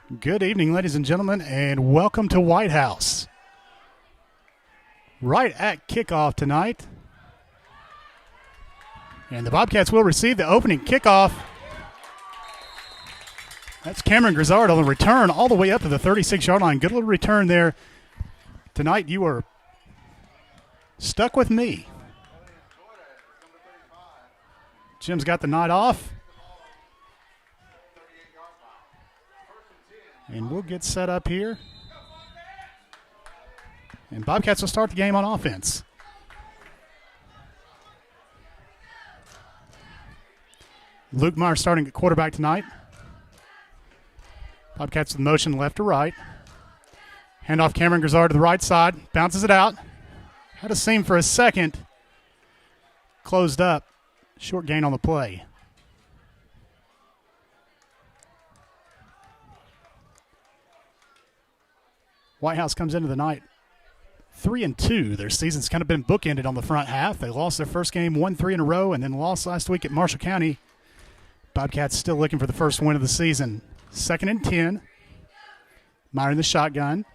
Good evening, ladies and gentlemen, and welcome to White House. Right at kickoff tonight. And the Bobcats will receive the opening kickoff. That's Cameron Grizzard on the return all the way up to the 36-yard line. Good little return there. Tonight you are stuck with me. Jim's got the night off. And we'll get set up here. And Bobcats will start the game on offense. Luke Meyer starting at quarterback tonight. Bobcats with motion left to right. Handoff Cameron Grizzard to the right side. Bounces it out. Had a seam for a second. Closed up. Short gain on the play. White House comes into the night 3-2. Their season's kind of been bookended on the front half. They lost their first game 1-3 in a row and then lost last week at Marshall County. Bobcats still looking for the first win of the season. 2nd and 10. Meyer in the shotgun.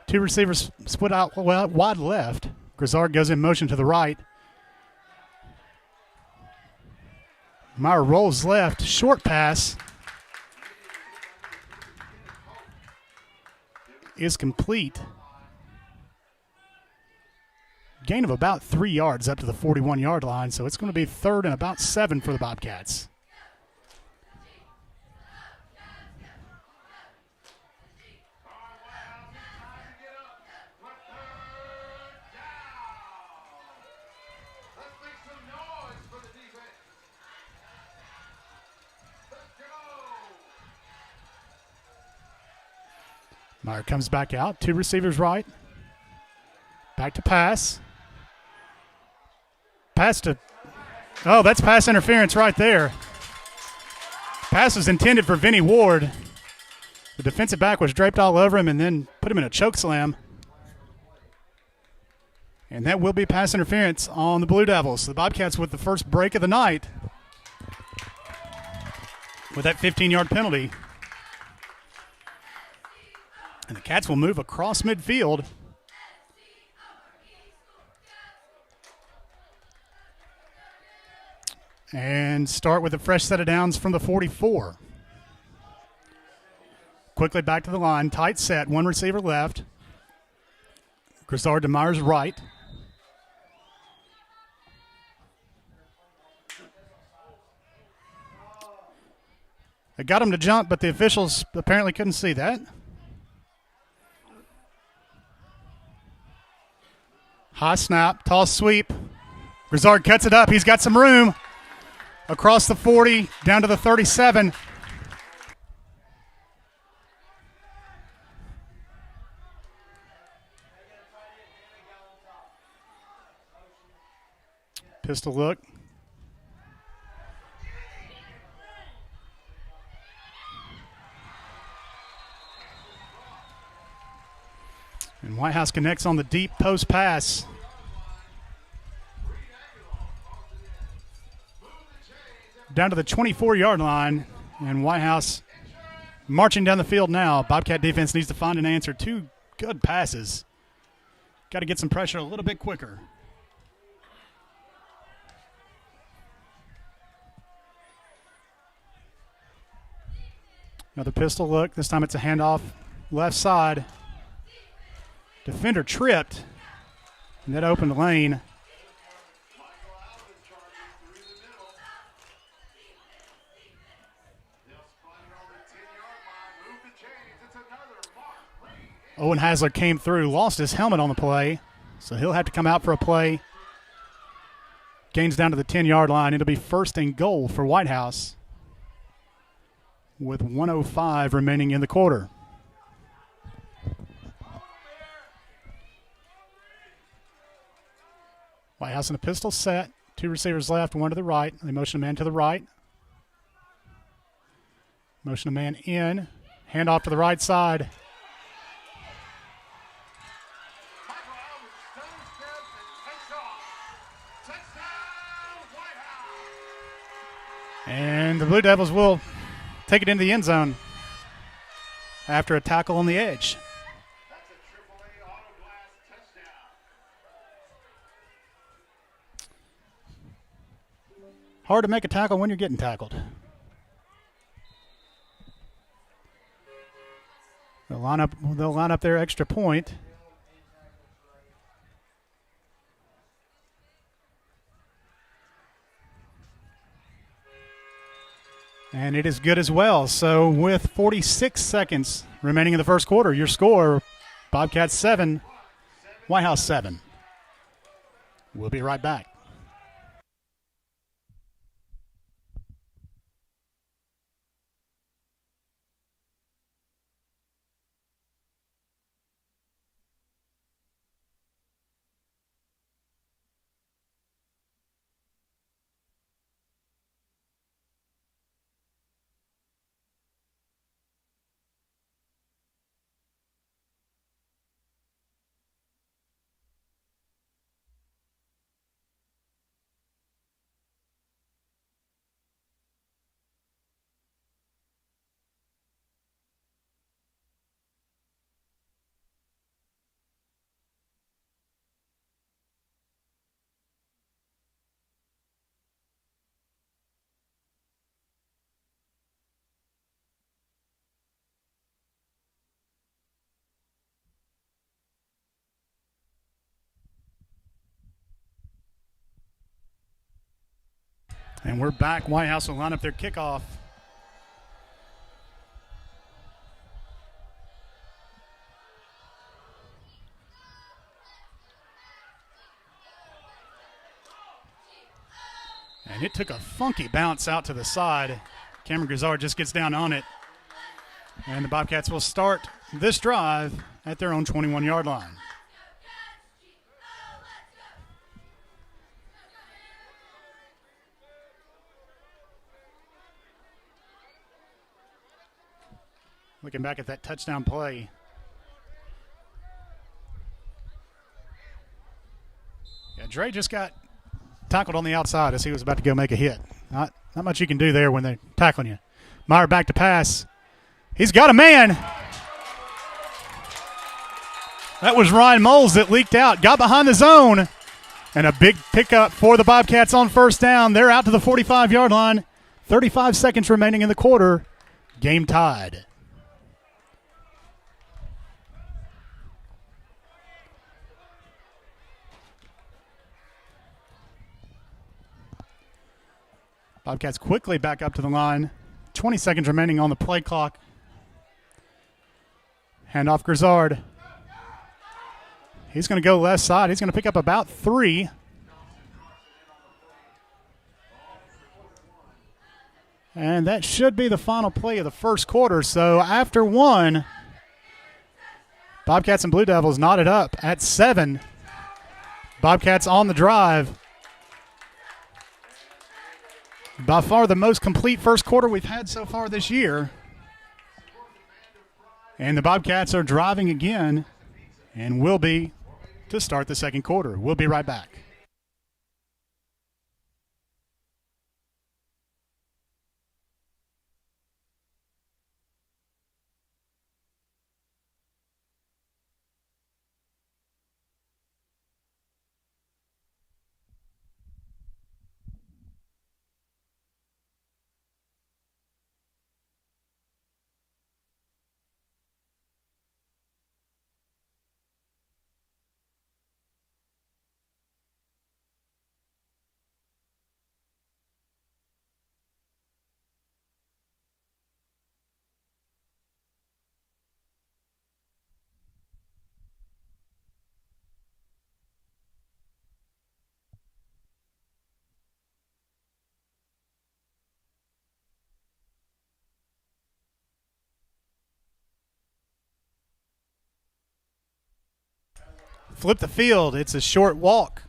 Two receivers split out wide left. Grizzard goes in motion to the right. Meyer rolls left. Short pass. Is complete. Gain of about 3 yards up to the 41-yard line, so it's going to be 3rd and about 7 for the Bobcats. Meyer comes back out. Two receivers right. Back to pass. Pass to... Oh, that's pass interference right there. Pass was intended for Vinny Ward. The defensive back was draped all over him and then put him in a choke slam. And that will be pass interference on the Blue Devils. The Bobcats with the first break of the night with that 15-yard penalty. And the Cats will move across midfield. And start with a fresh set of downs from the 44. Quickly back to the line. Tight set. One receiver left. Grizzard to Meyer's right. They got him to jump, but the officials apparently couldn't see that. High snap, toss sweep. Grizzard cuts it up. He's got some room. Across the 40, down to the 37. Pistol look. And White House connects on the deep post pass. Down to the 24-yard line, and White House marching down the field now. Bobcat defense needs to find an answer. Two good passes. Got to get some pressure a little bit quicker. Another pistol look. This time it's a handoff left side. Defender tripped, and that opened the lane. Owen Hasler came through, lost his helmet on the play, so he'll have to come out for a play. Gains down to the 10-yard line. It'll be 1st and goal for White House with 1:05 remaining in the quarter. White House in a pistol set. Two receivers left, one to the right. They motion a man to the right. Motion a man in. Hand off to the right side. And the Blue Devils will take it into the end zone. after a tackle on the edge. Hard to make a tackle when you're getting tackled. They'll line up their extra point. And it is good as well. So with 46 seconds remaining in the first quarter, your score, Bobcats 7, White House 7. We'll be right back. And we're back. White House will line up their kickoff. And it took a funky bounce out to the side. Cameron Grizzard just gets down on it. And the Bobcats will start this drive at their own 21-yard line. Looking back at that touchdown play. Yeah, Dre just got tackled on the outside as he was about to go make a hit. Not much you can do there when they're tackling you. Meyer back to pass. He's got a man. That was Ryan Moles that leaked out. Got behind the zone. And a big pickup for the Bobcats on first down. They're out to the 45-yard line. 35 seconds remaining in the quarter. Game tied. Bobcats quickly back up to the line. 20 seconds remaining on the play clock. Handoff Grizzard. He's going to go left side. He's going to pick up about 3. And that should be the final play of the first quarter. So after 1, Bobcats and Blue Devils knotted up at 7. Bobcats on the drive. By far the most complete first quarter we've had so far this year. And the Bobcats are driving again and will be to start the second quarter. We'll be right back. Flip the field. It's a short walk.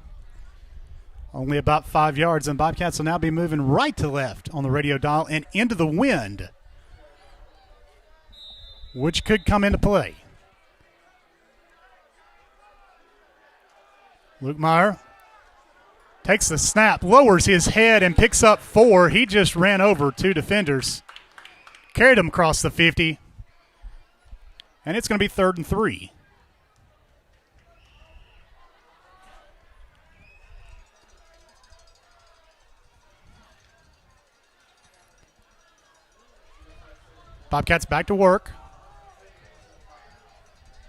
Only about 5 yards, and Bobcats will now be moving right to left on the radio dial and into the wind, which could come into play. Luke Meyer takes the snap, lowers his head, and picks up 4. He just ran over 2 defenders, carried him across the 50. And it's going to be 3rd and 3. Bobcats back to work.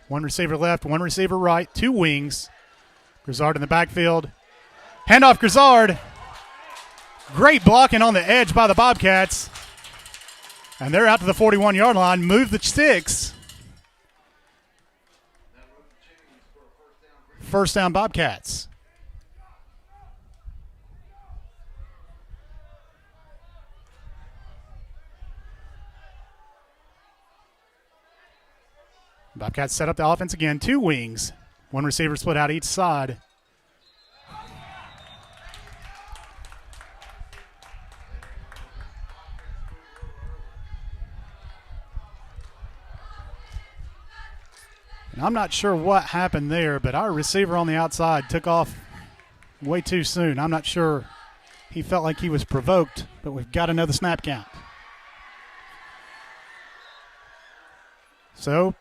One receiver left, one receiver right, two wings. Grizzard in the backfield. Handoff Grizzard. Great blocking on the edge by the Bobcats. And they're out to the 41-yard line. Move the sticks. First down, Bobcats. Bobcats set up the offense again. Two wings. One receiver split out each side. And I'm not sure what happened there, but our receiver on the outside took off way too soon. I'm not sure. He felt like he was provoked, but we've got another snap count. So,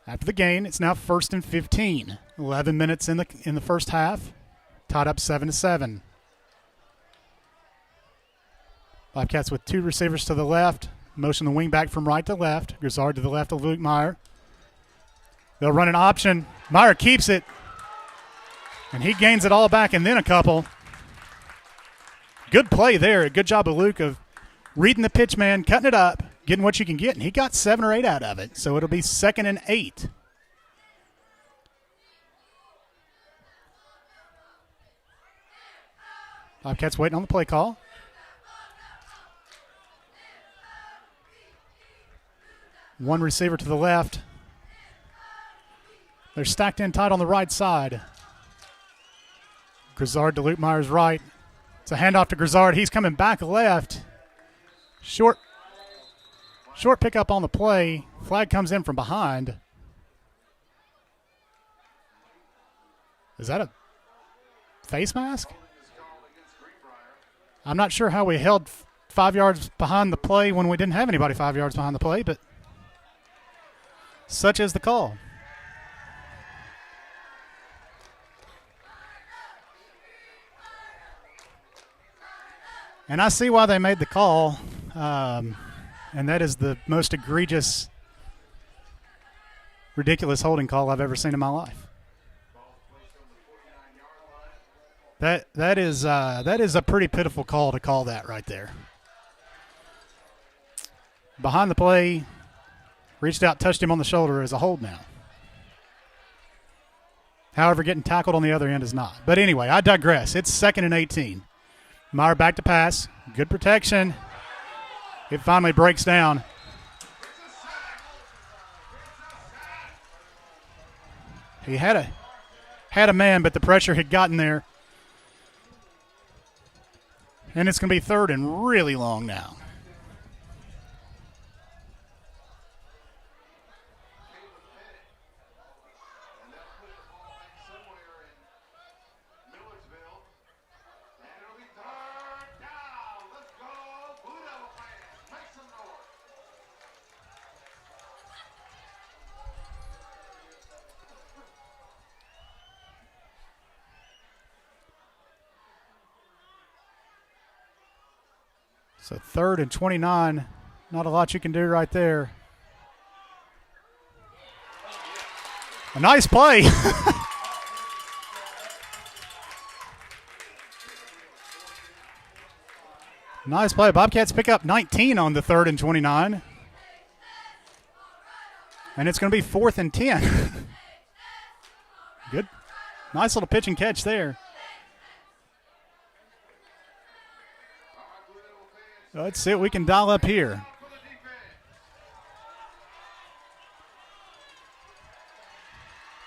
after the gain, it's now 1st and 15. 11 minutes in the first half, tied up 7-7. Bobcats with two receivers to the left, motion the wing back from right to left. Grizzard to the left of Luke Meyer. They'll run an option. Meyer keeps it, and he gains it all back and then a couple. Good play there. Good job of Luke of reading the pitch man, cutting it up, getting what you can get, and he got 7 or 8 out of it. So it'll be 2nd and 8. Bobcats waiting on the play call. One receiver to the left. They're stacked in tight on the right side. Grizzard to Luke Meyer's right. It's a handoff to Grizzard. He's coming back left. Short pickup on the play. Flag comes in from behind. Is that a face mask? I'm not sure how we held 5 yards behind the play when we didn't have anybody 5 yards behind the play, but such is the call. And I see why they made the call, and that is the most egregious, ridiculous holding call I've ever seen in my life. That is a pretty pitiful call to call that right there. Behind the play, reached out, touched him on the shoulder is a hold now. However, getting tackled on the other end is not. But anyway, I digress. It's 2nd and 18. Meyer back to pass. Good protection. It finally breaks down. He had a man, but the pressure had gotten there. And it's going to be 3rd and really long now. So 3rd and 29, not a lot you can do right there. A nice play. Nice play. Bobcats pick up 19 on the 3rd and 29. And it's going to be 4th and 10. Good. Nice little pitch and catch there. Let's see what we can dial up here.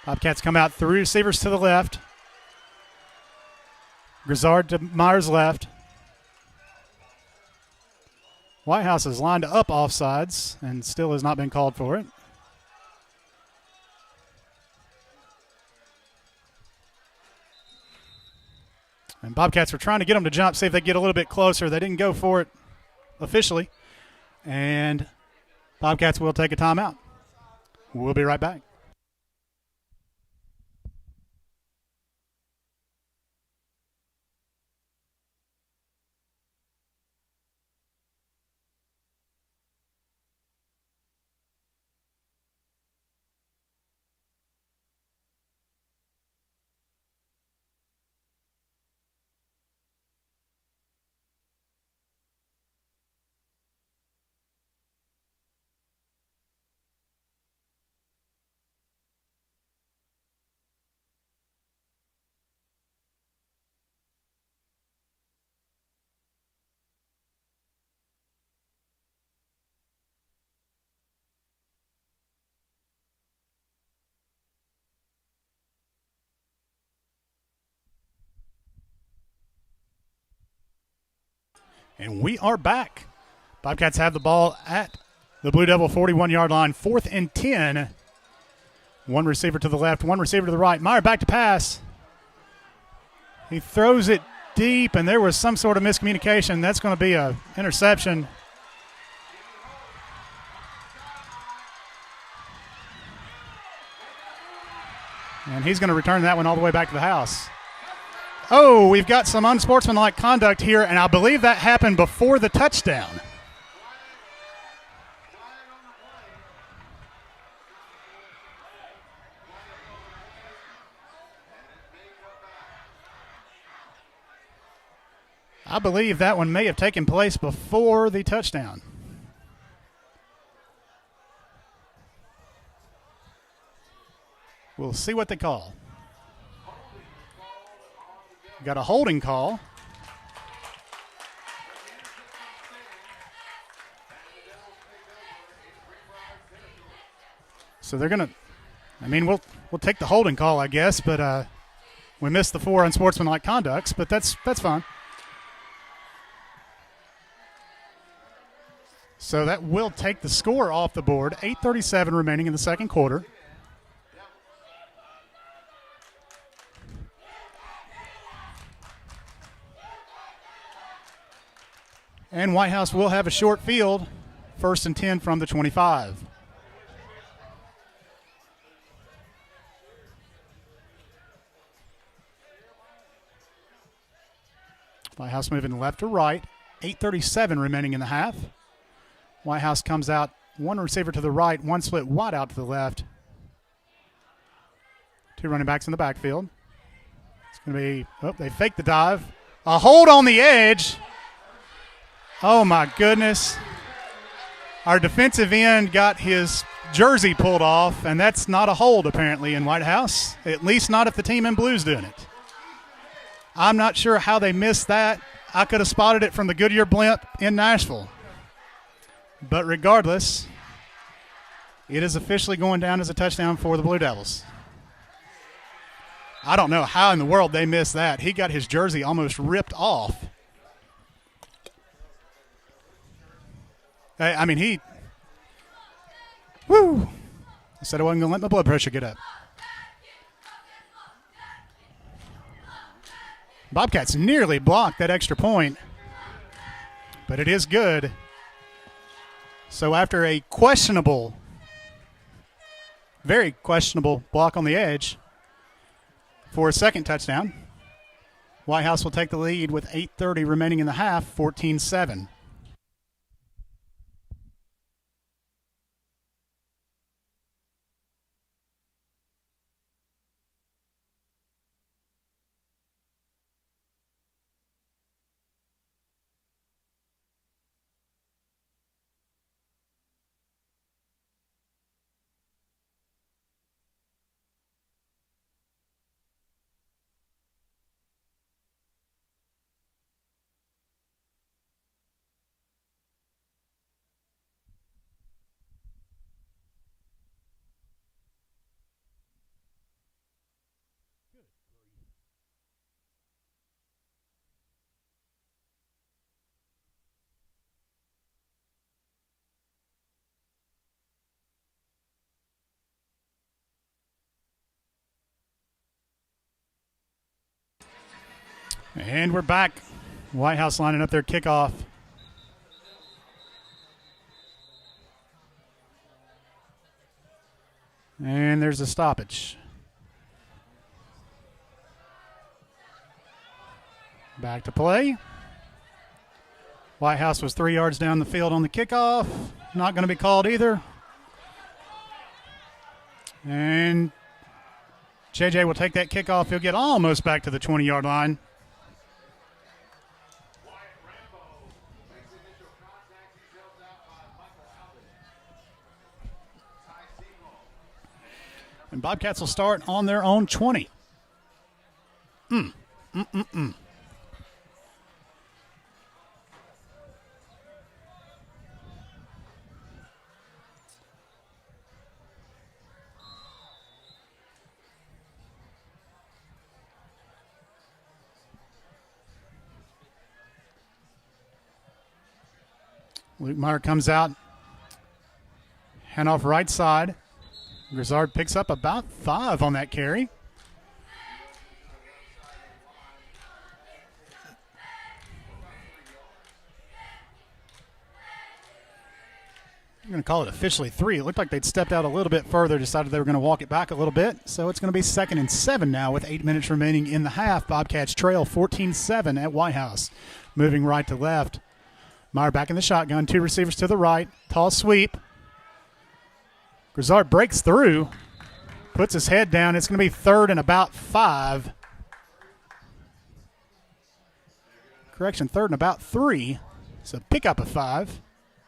Bobcats come out, 3 receivers to the left. Grizzard to Meyer's left. Whitehouse is lined up offsides and still has not been called for it. And Bobcats were trying to get them to jump, see if they get a little bit closer. They didn't go for it officially. And Bobcats will take a timeout. We'll be right back. And we are back. Bobcats have the ball at the Blue Devil 41-yard line, 4th and 10. One receiver to the left, one receiver to the right. Meyer back to pass. He throws it deep, and there was some sort of miscommunication. That's going to be an interception. And he's going to return that one all the way back to the house. Oh, we've got some unsportsmanlike conduct here, and I believe that happened before the touchdown. I believe that one may have taken place before the touchdown. We'll see what they call. Got a holding call. So they're going to, we'll take the holding call, I guess, but we missed the 4 unsportsmanlike conducts, but that's fine. So that will take the score off the board. 8:37 remaining in the second quarter. And White House will have a short field, 1st and 10 from the 25. White House moving left to right, 8:37 remaining in the half. White House comes out, one receiver to the right, one split wide out to the left. 2 running backs in the backfield. It's going to be, they fake the dive. A hold on the edge. Oh, my goodness. Our defensive end got his jersey pulled off, and that's not a hold apparently in White House, at least not if the team in blue's doing it. I'm not sure how they missed that. I could have spotted it from the Goodyear blimp in Nashville. But regardless, it is officially going down as a touchdown for the Blue Devils. I don't know how in the world they missed that. He got his jersey almost ripped off. I said I wasn't going to let my blood pressure get up. Bobcats nearly blocked that extra point, but it is good. So after a questionable, very questionable block on the edge for a second touchdown, White House will take the lead with 8:30 remaining in the half, 14-7. And we're back. White House lining up their kickoff. And there's a stoppage. Back to play. White House was 3 yards down the field on the kickoff. Not going to be called either. And JJ will take that kickoff. He'll get almost back to the 20-yard line. And Bobcats will start on their own 20. Luke Meyer comes out. Hand off right side. Grizzard picks up about 5 on that carry. I'm going to call it officially 3. It looked like they'd stepped out a little bit further, decided they were going to walk it back a little bit. So it's going to be 2nd and 7 now with 8 minutes remaining in the half. Bobcats trail 14-7 at White House. Moving right to left. Meyer back in the shotgun. 2 receivers to the right. Tall sweep. Grizzard breaks through. Puts his head down. It's going to be 3rd and about 5. Correction, 3rd and about 3. So pick up a 5.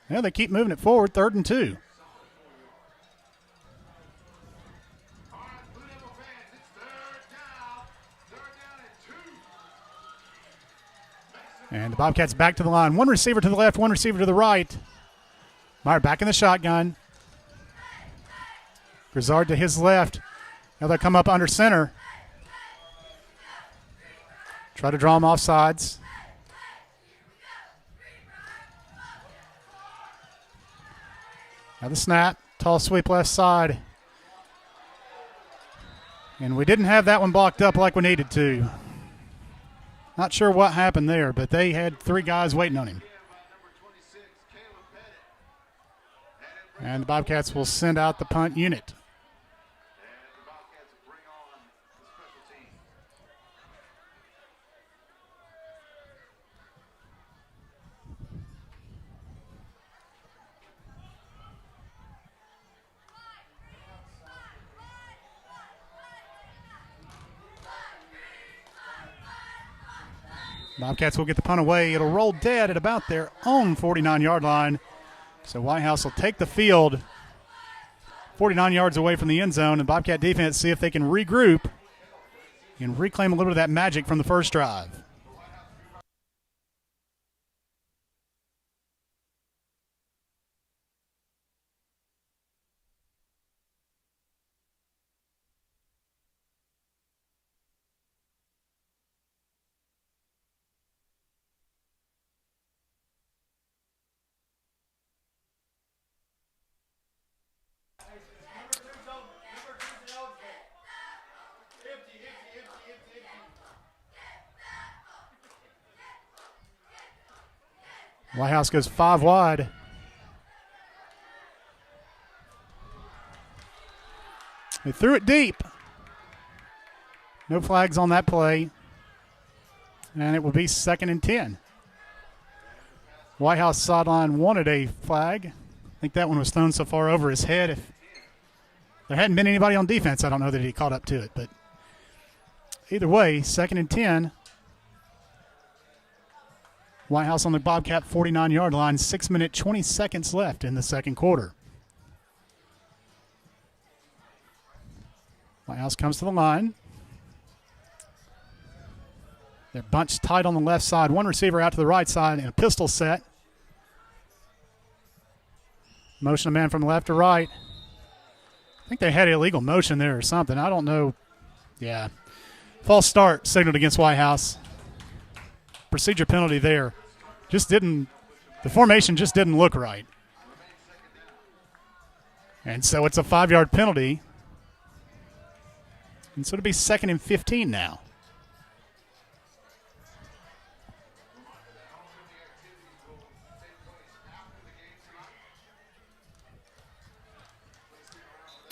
Now they keep moving it forward, 3rd and 2. And the Bobcats back to the line. 1 receiver to the left, 1 receiver to the right. Meyer back in the shotgun. Grizzard to his left. Now they'll come up under center. Try to draw him off sides. Now the snap. Tall sweep left side. And we didn't have that one blocked up like we needed to. Not sure what happened there, but they had 3 guys waiting on him. And the Bobcats will send out the punt unit. Bobcats will get the punt away. It'll roll dead at about their own 49-yard line. So White House will take the field 49 yards away from the end zone, and Bobcat defense see if they can regroup and reclaim a little bit of that magic from the first drive. White House goes 5 wide. They threw it deep. No flags on that play. And it will be 2nd and 10. White House sideline wanted a flag. I think that one was thrown so far over his head. If there hadn't been anybody on defense, I don't know that he caught up to it. But either way, 2nd and 10. White House on the Bobcat 49-yard line, 6 minutes, 20 seconds left in the second quarter. White House comes to the line. They're bunched tight on the left side. 1 receiver out to the right side in a pistol set. Motion a man from left to right. I think they had illegal motion there or something. I don't know. Yeah. False start signaled against White House. Procedure penalty there. The formation just didn't look right. And so it's a 5-yard penalty. And so it'll be 2nd and 15 now.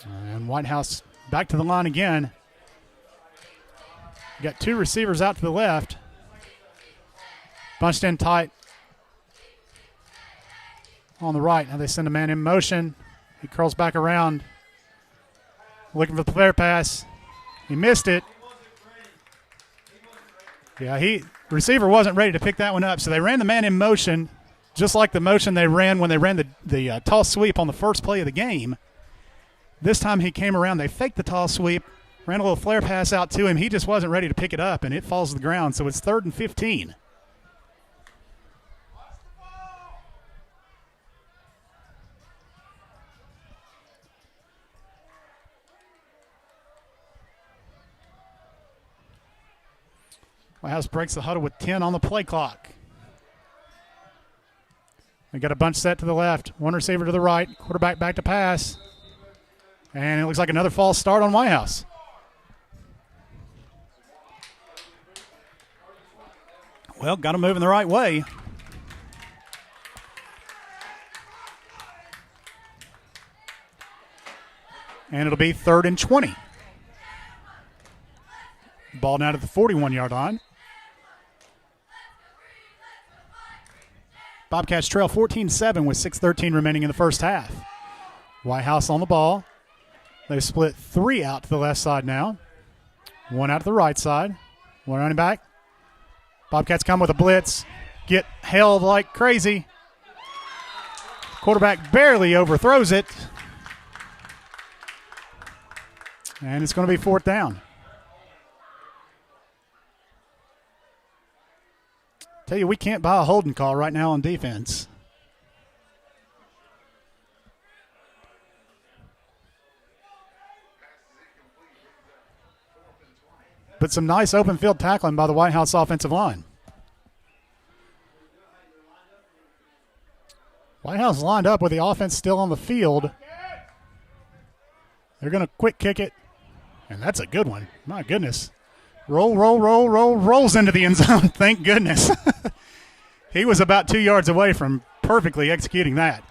And White House back to the line again. Got two receivers out to the left. Bunched in tight on the right. Now they send a man in motion. He curls back around. Looking for the flare pass. He missed it. Yeah, receiver wasn't ready to pick that one up, so they ran the man in motion, just like the motion they ran when they ran the toss sweep on the first play of the game. This time he came around. They faked the toss sweep, ran a little flare pass out to him. He just wasn't ready to pick it up, and it falls to the ground, so it's 3rd and 15. White House breaks the huddle with 10 on the play clock. They got a bunch set to the left. One receiver to the right. Quarterback back to pass. And it looks like another false start on White House. Well, got them moving the right way. And it'll be 3rd and 20. Ball down at the 41-yard line. Bobcats trail 14-7 with 6:13 remaining in the first half. White House on the ball. They've split 3 out to the left side now. 1 out to the right side. 1 running back. Bobcats come with a blitz. Get held like crazy. Quarterback barely overthrows it. And it's going to be 4th down. Tell you, we can't buy a holding call right now on defense. But some nice open field tackling by the White House offensive line. White House lined up with the offense still on the field. They're going to quick kick it. And that's a good one. My goodness. Rolls into the end zone. Thank goodness. He was about 2 yards away from perfectly executing that.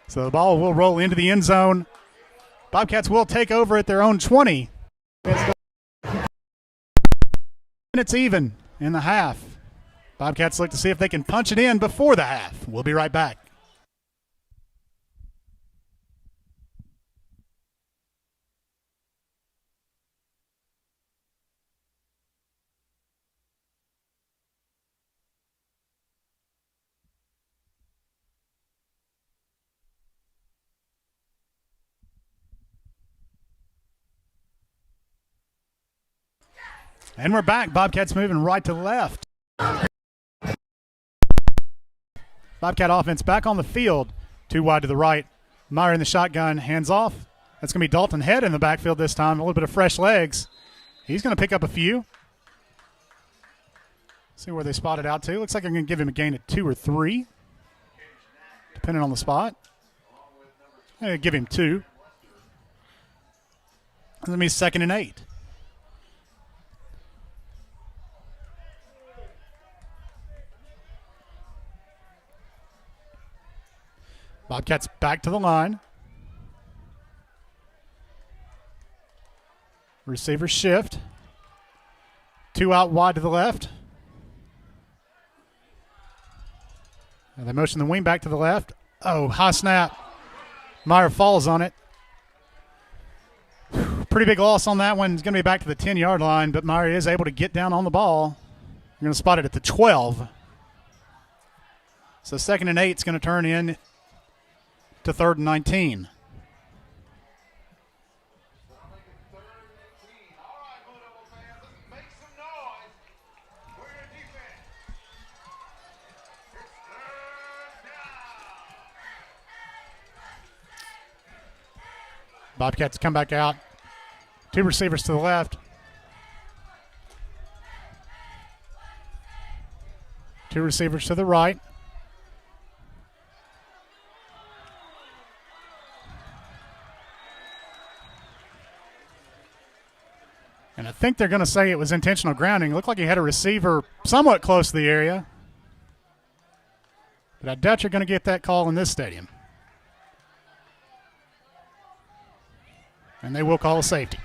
So the ball will roll into the end zone. Bobcats will take over at their own 20. It's even in the half. Bobcats look to see if they can punch it in before the half. We'll be right back. And we're back. Bobcats moving right to left. Bobcat offense back on the field. 2 wide to the right. Meyer in the shotgun. Hands off. That's going to be Dalton Head in the backfield this time. A little bit of fresh legs. He's going to pick up a few. See where they spot it out to. Looks like I'm going to give him a gain of 2 or 3, depending on the spot. I'm going to give him 2. Let me 2nd and 8. Bobcats back to the line. Receiver shift. 2 out wide to the left. And they motion the wing back to the left. Oh, high snap. Meyer falls on it. Pretty big loss on that one. It's going to be back to the 10-yard line, but Meyer is able to get down on the ball. You're going to spot it at the 12. So 2nd and 8 is going to turn in to 3rd and 19. Bobcats come back out. 2 receivers to the left. 2 receivers to the right. And I think they're going to say it was intentional grounding. It looked like he had a receiver somewhat close to the area. But I doubt you're going to get that call in this stadium. And they will call a safety.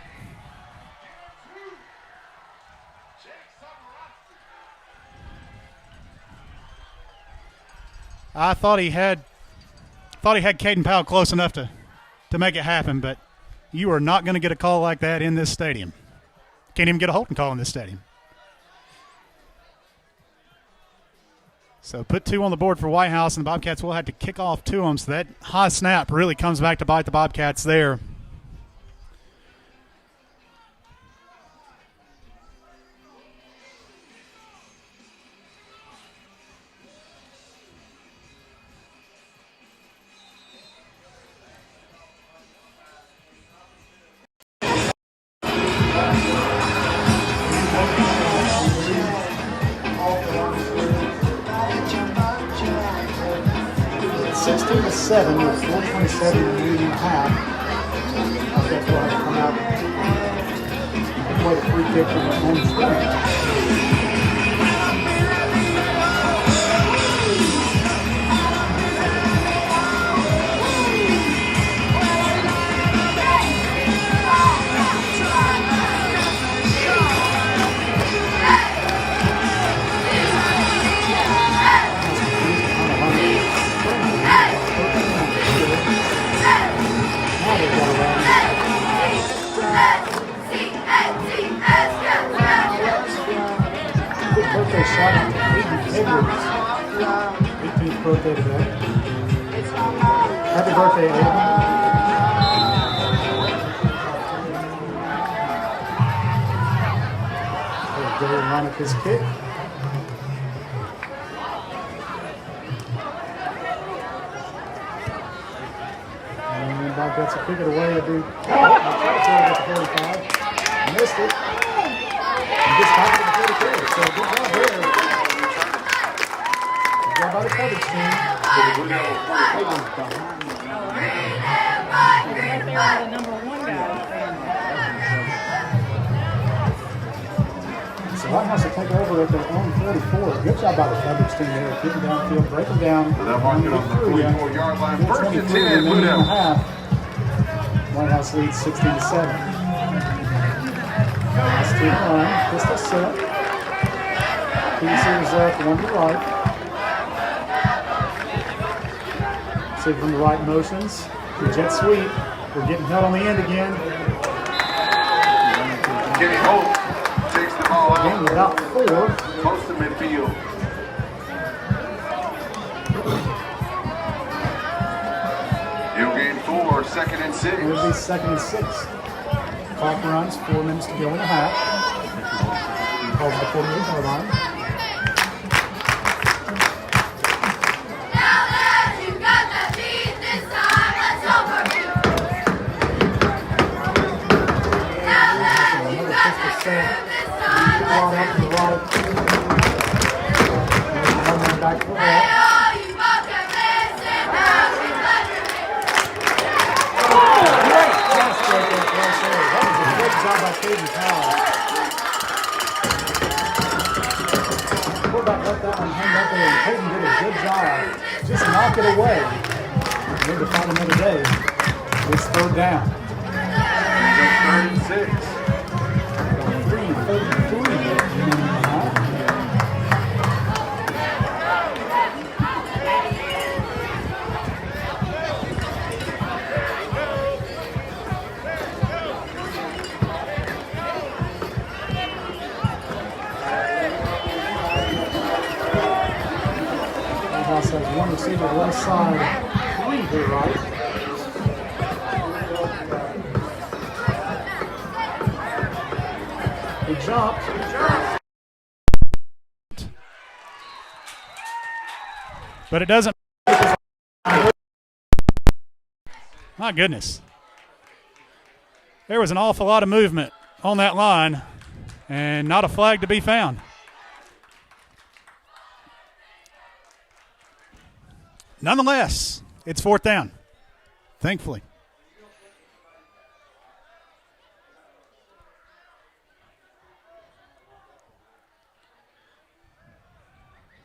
I thought he had Caden Powell close enough to make it happen, but you are not going to get a call like that in this stadium. Can't even get a holding call in this stadium. So put 2 on the board for White House, and the Bobcats will have to kick off to them. So that high snap really comes back to bite the Bobcats there. Seven with 4:27 remaining in the half. Bobcats will have to come out and play a free kick from their own 20. Birthday shout out to Aiden Edwards. 18th birthday today. Happy birthday, Aiden. Gary line up his kick. And Bobcats will kick it away. It'll be at the 45. Missed it. And gets back to the 43. So good job there. Good job by the coverage team. The number 1 guy. So White House will take over at their own 44. Good job by the coverage team there. Getting downfield, breaking down. That market on the 44-yard line. First and 10, Blue Devils. White House leads 16-7. Last team line, pistol set. Pieces left, 1 to right. See from the right motions. The jet sweep. We're getting held on the end again. Kenny Holt takes the ball out. Again, without 4. Close to midfield. He'll gain 4, 2nd and 6. It'll be 2nd and 6. Clock runs, 4 minutes to go in the half. Calls the 48-yard line. Now that you got the beat this time, let's over you. Now that you got the beat this time, let's over you. Back to the Hey, ball. all you Bobcat fans, sit down and clap your hands. Great pass right there, Cross Air. That was a great job by Caden Powell. Quarterback let that one hang up there, and Caden did a good job. Just knock it away. Maybe to find another day. It's 3rd down. 3rd and 6. 3:33. House has 1 receiver left side, 3 to the right. He jumped. But it doesn't. My goodness. There was an awful lot of movement on that line and not a flag to be found. Nonetheless, it's 4th down, thankfully.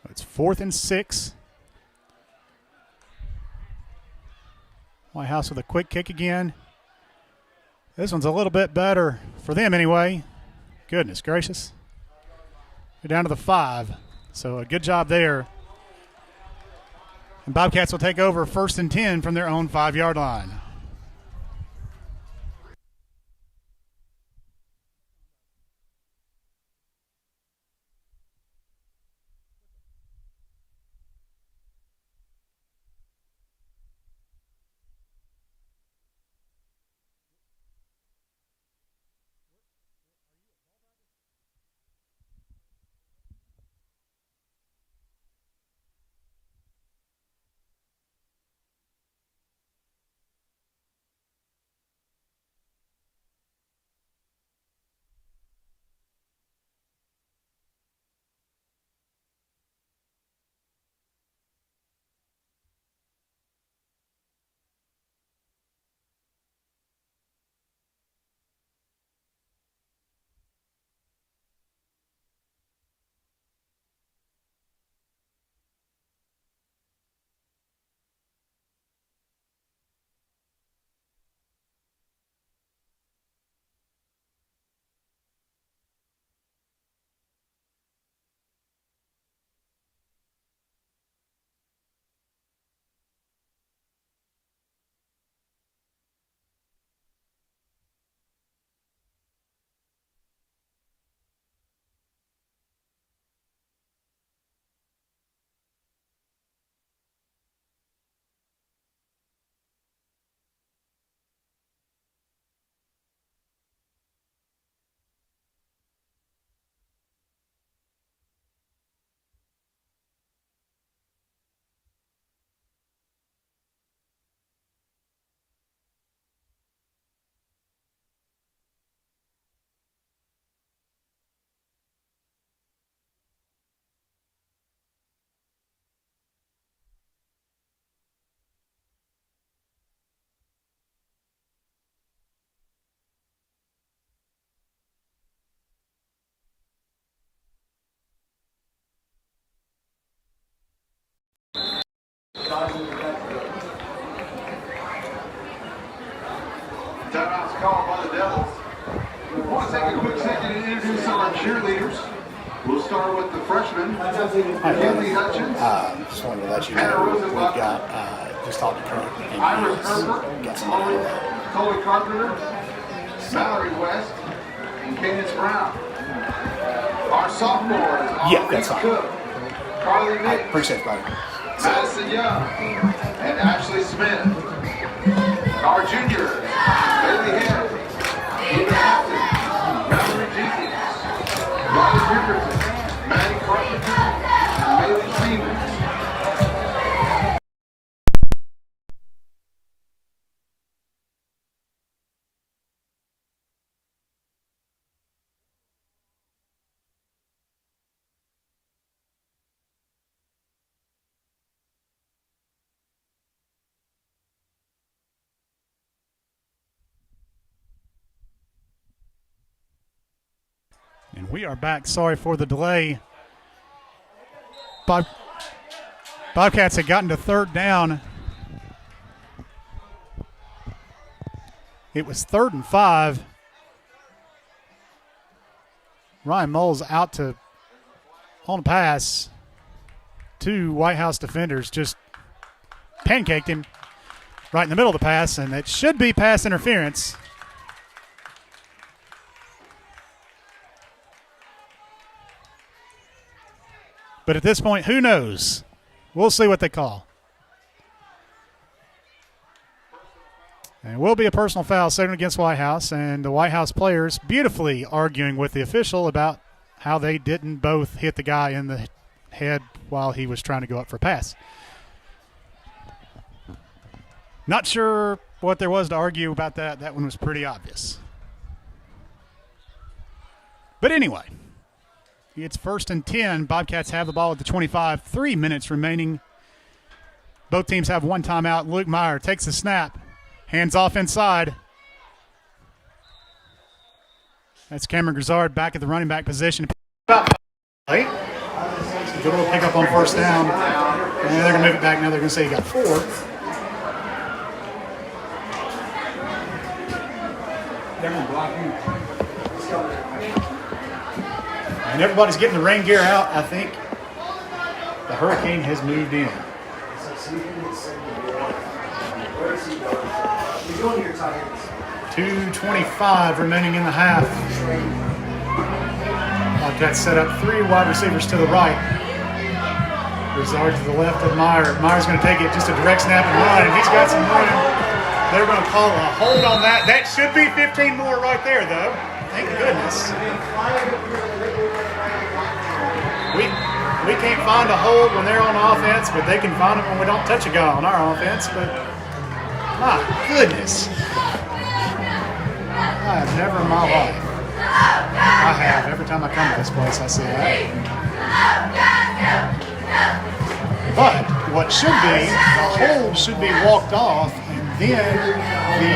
It's 4th and 6. White House with a quick kick again. This one's a little bit better for them anyway. Goodness gracious. They're down to the 5. So a good job there. And Bobcats will take over 1st and 10 from their own 5-yard line. Timeout's called by the Devils. I want to take a quick second and introduce our cheerleaders. We'll start with the freshman, Kelly Hutchins. Just wanted to let you know we've got just talked to Kurt and Ira he's Herbert, got somebody. Chloe Carpenter, Mallory West, and Cadence Brown. Our sophomores are Yeah, that's Reese fine. Cook, Carly I Nix, appreciate it, buddy. Madison Young, and Ashley Smith. Our juniors, Bailey Head, Eva Hampton, Mallory Jenkins, Riley Rickerson, Maddie Carpenter, and Bailey Stevens. And we are back. Sorry for the delay. Bobcats had gotten to 3rd down. It was 3rd and 5. Ryan Moles out to on a pass. 2 White House defenders just pancaked him right in the middle of the pass, and it should be pass interference. But at this point, who knows? We'll see what they call. And it will be a personal foul set against White House, and the White House players beautifully arguing with the official about how they didn't both hit the guy in the head while he was trying to go up for a pass. Not sure what there was to argue about that. That one was pretty obvious. But anyway. It's 1st and 10. Bobcats have the ball at the 25. 3 minutes remaining. Both teams have one timeout. Luke Meyer takes the snap. Hands off inside. That's Cameron Grizzard back at the running back position. Good little pickup on 1st down. And they're going to move it back. Now they're going to say he got 4. And everybody's getting the rain gear out. I think the hurricane has moved in. 2:25 remaining in the half. Bobcats set up 3 wide receivers to the right. Brizard to the left of Meyer. Meyer's going to take it just a direct snap and run, and he's got some room. They're going to call a hold on that. That should be 15 more right there, though. Thank goodness. We can't find a hold when they're on offense, but they can find it when we don't touch a guy on our offense. But my goodness. I have never in my life. I have. Every time I come to this place, I see that. But what should be, the hold should be walked off, and then the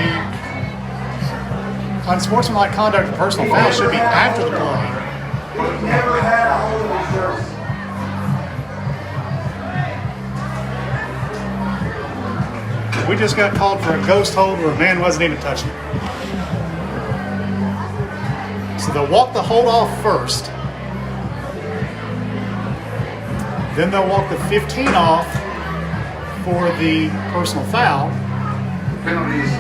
unsportsmanlike conduct and personal foul should be after the play. Never had a hold in service. We just got called for a ghost hold where a man wasn't even touching it. So they'll walk the hold off first. Then they'll walk the 15 off for the personal foul. Penalties do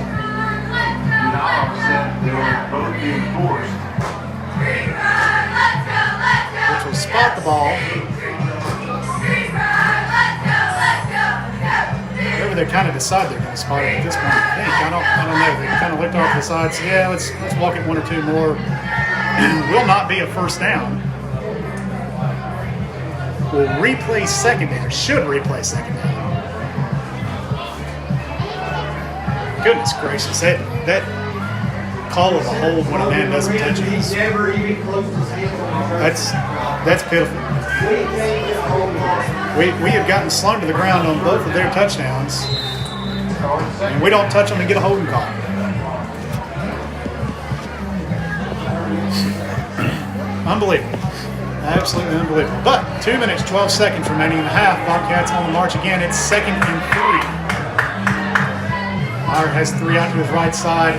not offset. They will both be enforced. Which will spot the ball. Whatever they kind of decide they're going to spot it at this point, I think. I don't know. They kind of looked off the side, so yeah, let's walk it 1 or 2 more. Will not be a first down. Will replay second down. Should replay second down. Goodness gracious, that call of a hold when a man doesn't touch it is, Never even closed his hands on the that's pitiful. We have gotten slung to the ground on both of their touchdowns, and we don't touch them and get a holding call. Unbelievable. Absolutely unbelievable. But 2 minutes, 12 seconds remaining in the half. Bobcats on the march again. It's 2nd and 3. Meyer has 3 out to his right side.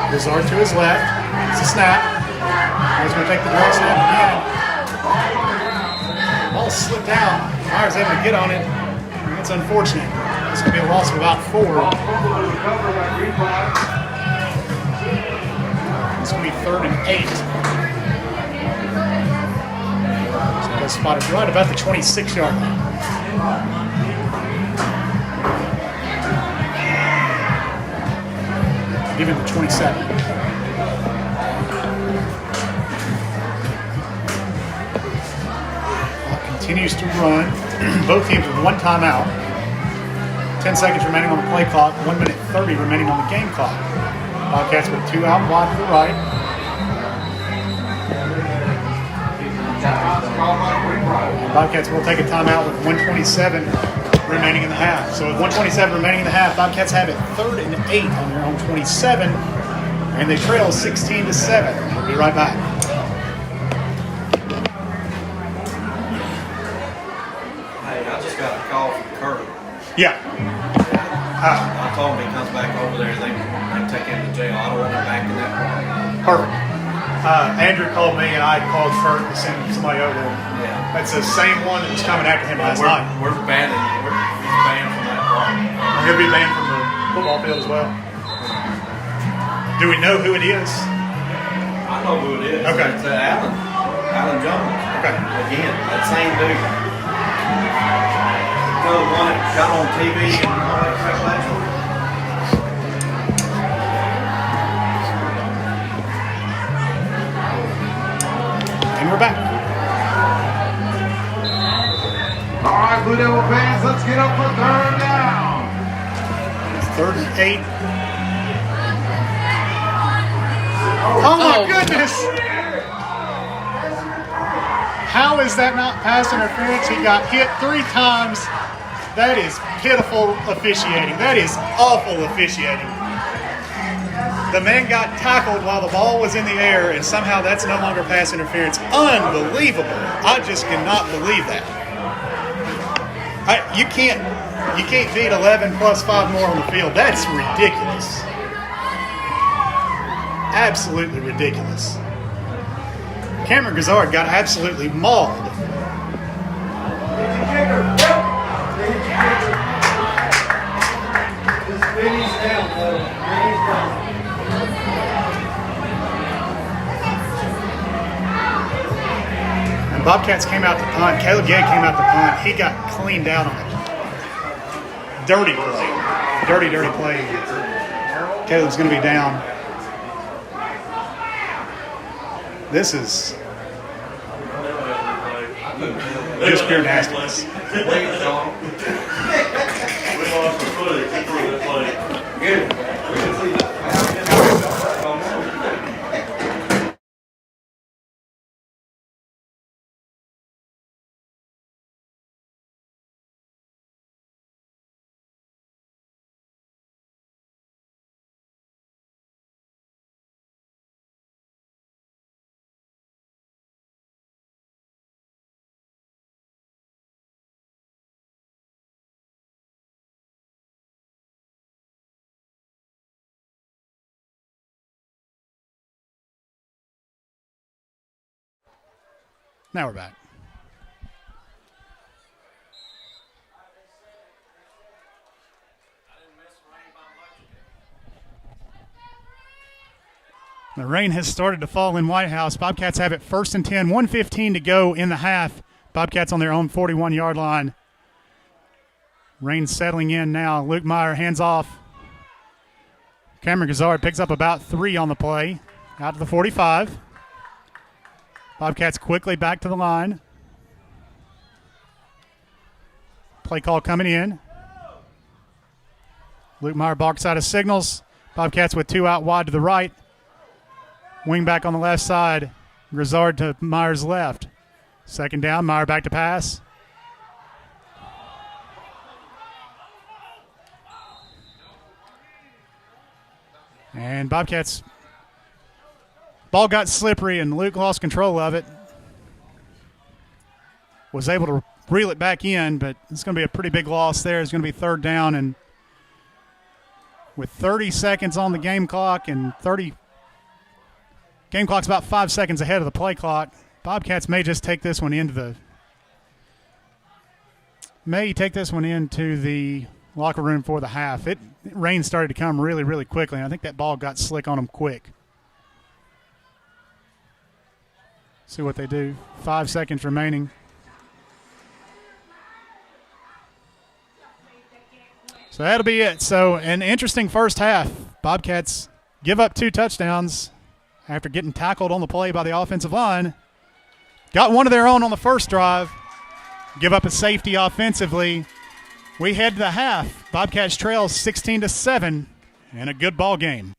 Brizard to his left. It's a snap. Meyer's going to take the direct snap again. Ball slipped out. Meyer's able to get on it. That's unfortunate. It's going to be a loss of about 4. It's going to be 3rd and 8. So that's spotted right about the 26-yard line. Give him the 27. Continues to run. Both teams with 1 timeout. 10 seconds remaining on the play clock. 1 minute 30 remaining on the game clock. Bobcats with 2 out wide to the right. Bobcats will take a timeout with 1:27 remaining in the half. So with 1:27 remaining in the half, Bobcats have it 3rd and 8 on their own 27, and they trail 16-7. We'll be right back. Hey, I just got a call from Kurt. Yeah. I told him he comes back over there, they take him to jail. I don't want him back in that part. Perfect. Andrew called me, and I called Kurt to send somebody over there. Yeah. That's the same one that was coming after him last night. We're banned. He's banned from that part. He'll be banned from the football field as well. Do we know who it is? I know who it is. Okay. It's Alan Jones. Okay. Again, that same dude. You know, the one that got on TV and all that crap last week? And we're back. All right, Blue Devil fans, let's get up for 3rd down. It's 3rd and 8. Oh my goodness! How is that not pass interference? He got hit 3 times. That is pitiful officiating. That is awful officiating. The man got tackled while the ball was in the air, and somehow that's no longer pass interference. Unbelievable. I just cannot believe that. You can't beat 11 plus 5 more on the field. That's ridiculous. absolutely ridiculous. Cameron Grizzard got absolutely mauled. And Bobcats came out to punt. Caleb Gay came out to punt. He got cleaned out on it. Dirty play. Dirty play. Caleb's going to be down. This is just pure nastiness. We lost the footage for that play. Now we're back. The rain has started to fall in White House. Bobcats have it 1st and 10, 1:15 to go in the half. Bobcats on their own 41-yard line. Rain settling in now. Luke Meyer hands off. Cameron Grizzard picks up about 3 on the play. Out to the 45. Bobcats quickly back to the line. Play call coming in. Luke Meyer barks out of signals. Bobcats with 2 out wide to the right. Wing back on the left side. Grizzard to Meyer's left. Second down, Meyer back to pass. And Bobcats, ball got slippery and Luke lost control of it. Was able to reel it back in, but it's going to be a pretty big loss there. It's going to be 3rd down, and with 30 seconds on the game clock and game clock's about 5 seconds ahead of the play clock, Bobcats may just take this one into the locker room for the half. Rain started to come really, really quickly, and I think that ball got slick on them quick. See what they do. 5 seconds remaining. So that'll be it. So an interesting first half. Bobcats give up 2 touchdowns after getting tackled on the play by the offensive line. Got one of their own on the first drive. Give up a safety offensively. We head to the half. Bobcats trail 16-7 in a good ball game.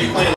be playing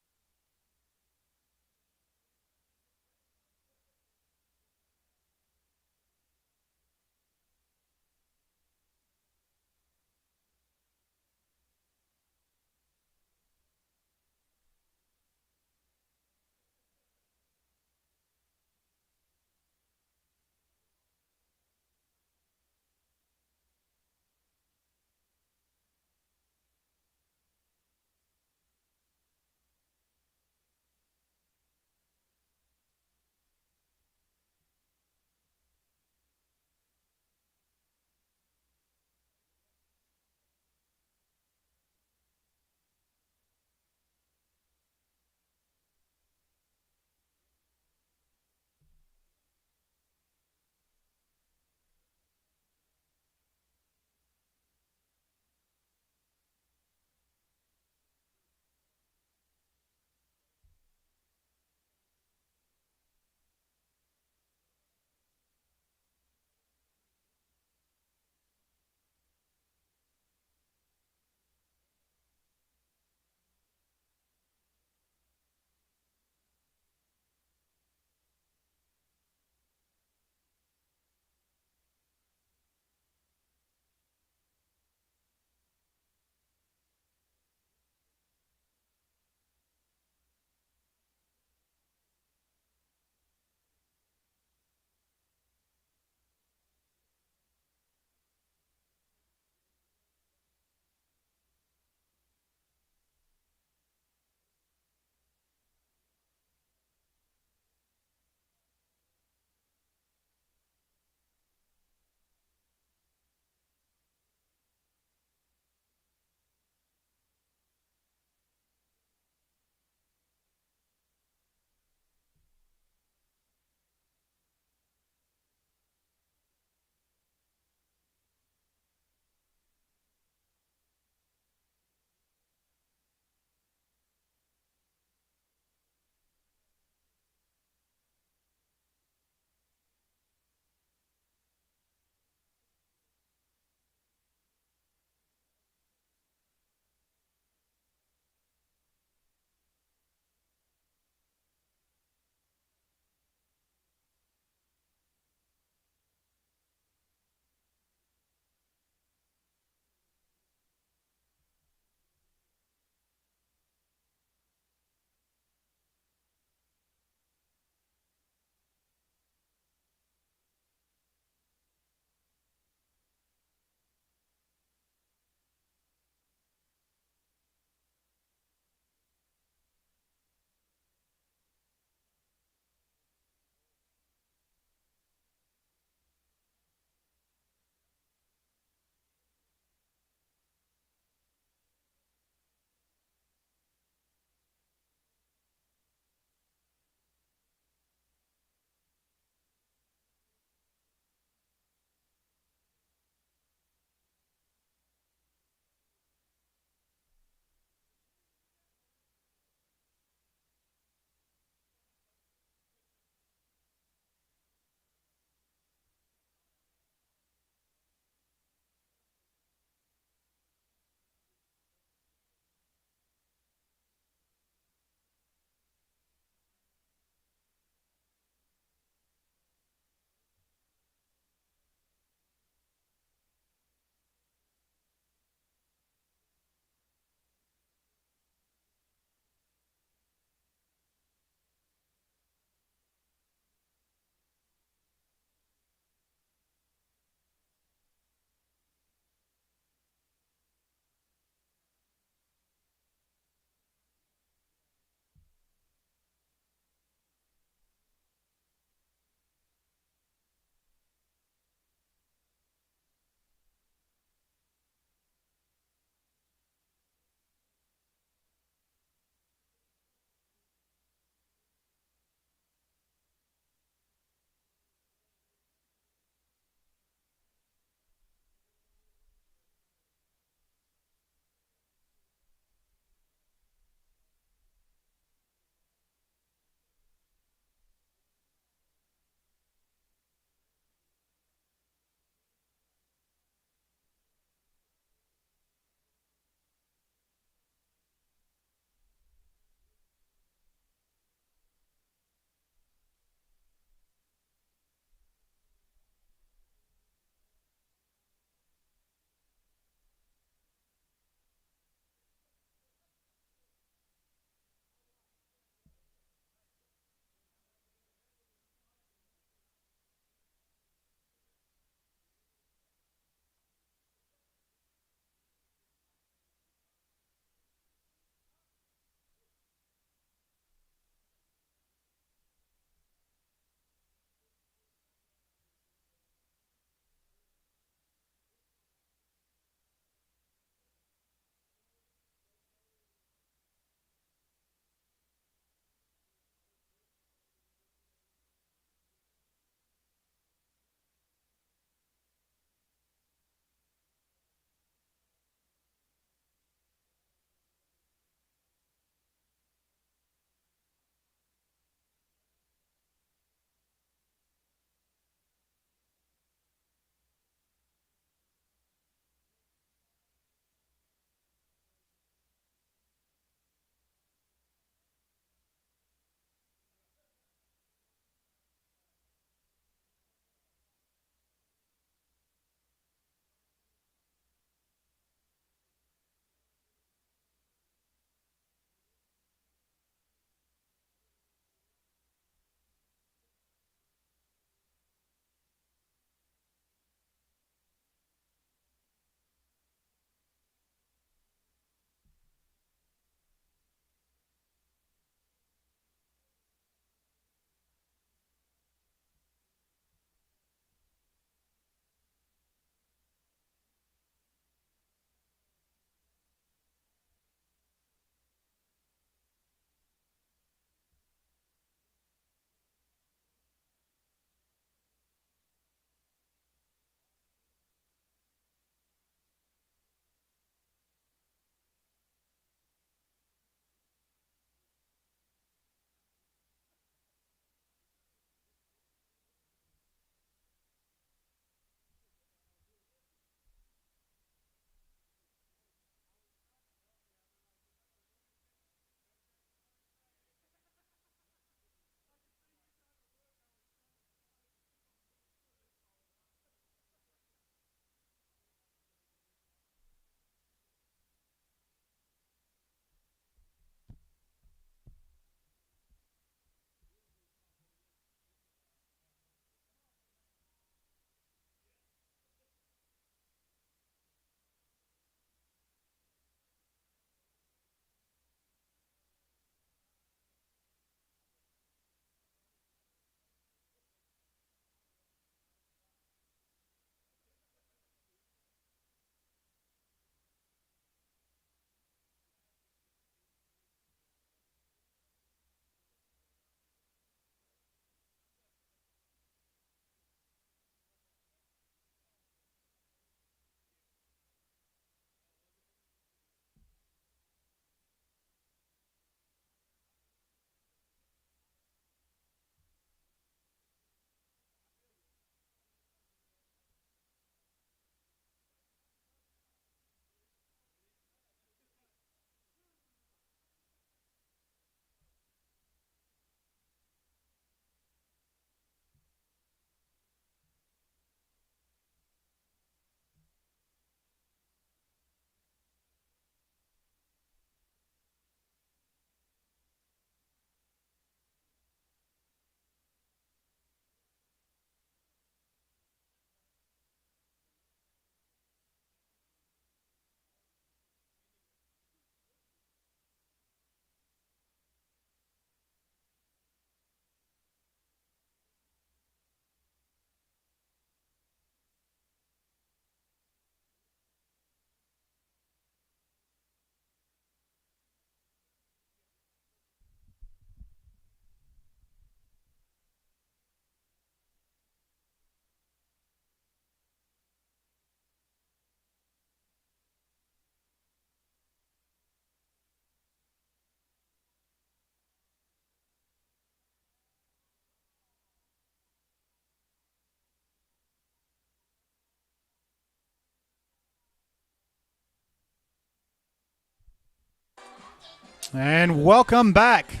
And welcome back.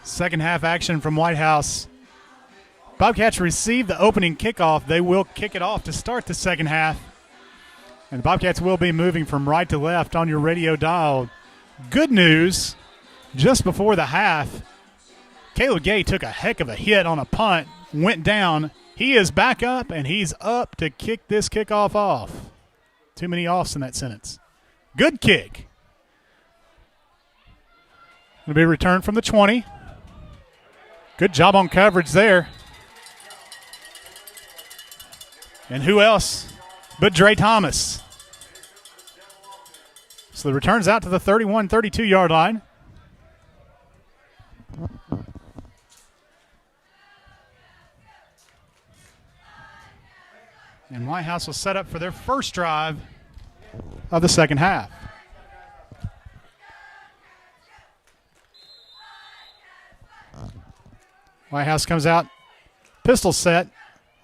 Second half action from White House. Bobcats receive the opening kickoff. They will kick it off to start the second half. And the Bobcats will be moving from right to left on your radio dial. Good news, just before the half, Caleb Gay took a heck of a hit on a punt, went down. He is back up, and he's up to kick this kickoff off. Too many offs in that sentence. Good kick. Going to be returned from the 20. Good job on coverage there. And who else but Dre Thomas? So the return's out to the 31, 32-yard line. And White House will set up for their first drive of the second half. White House comes out, pistol set,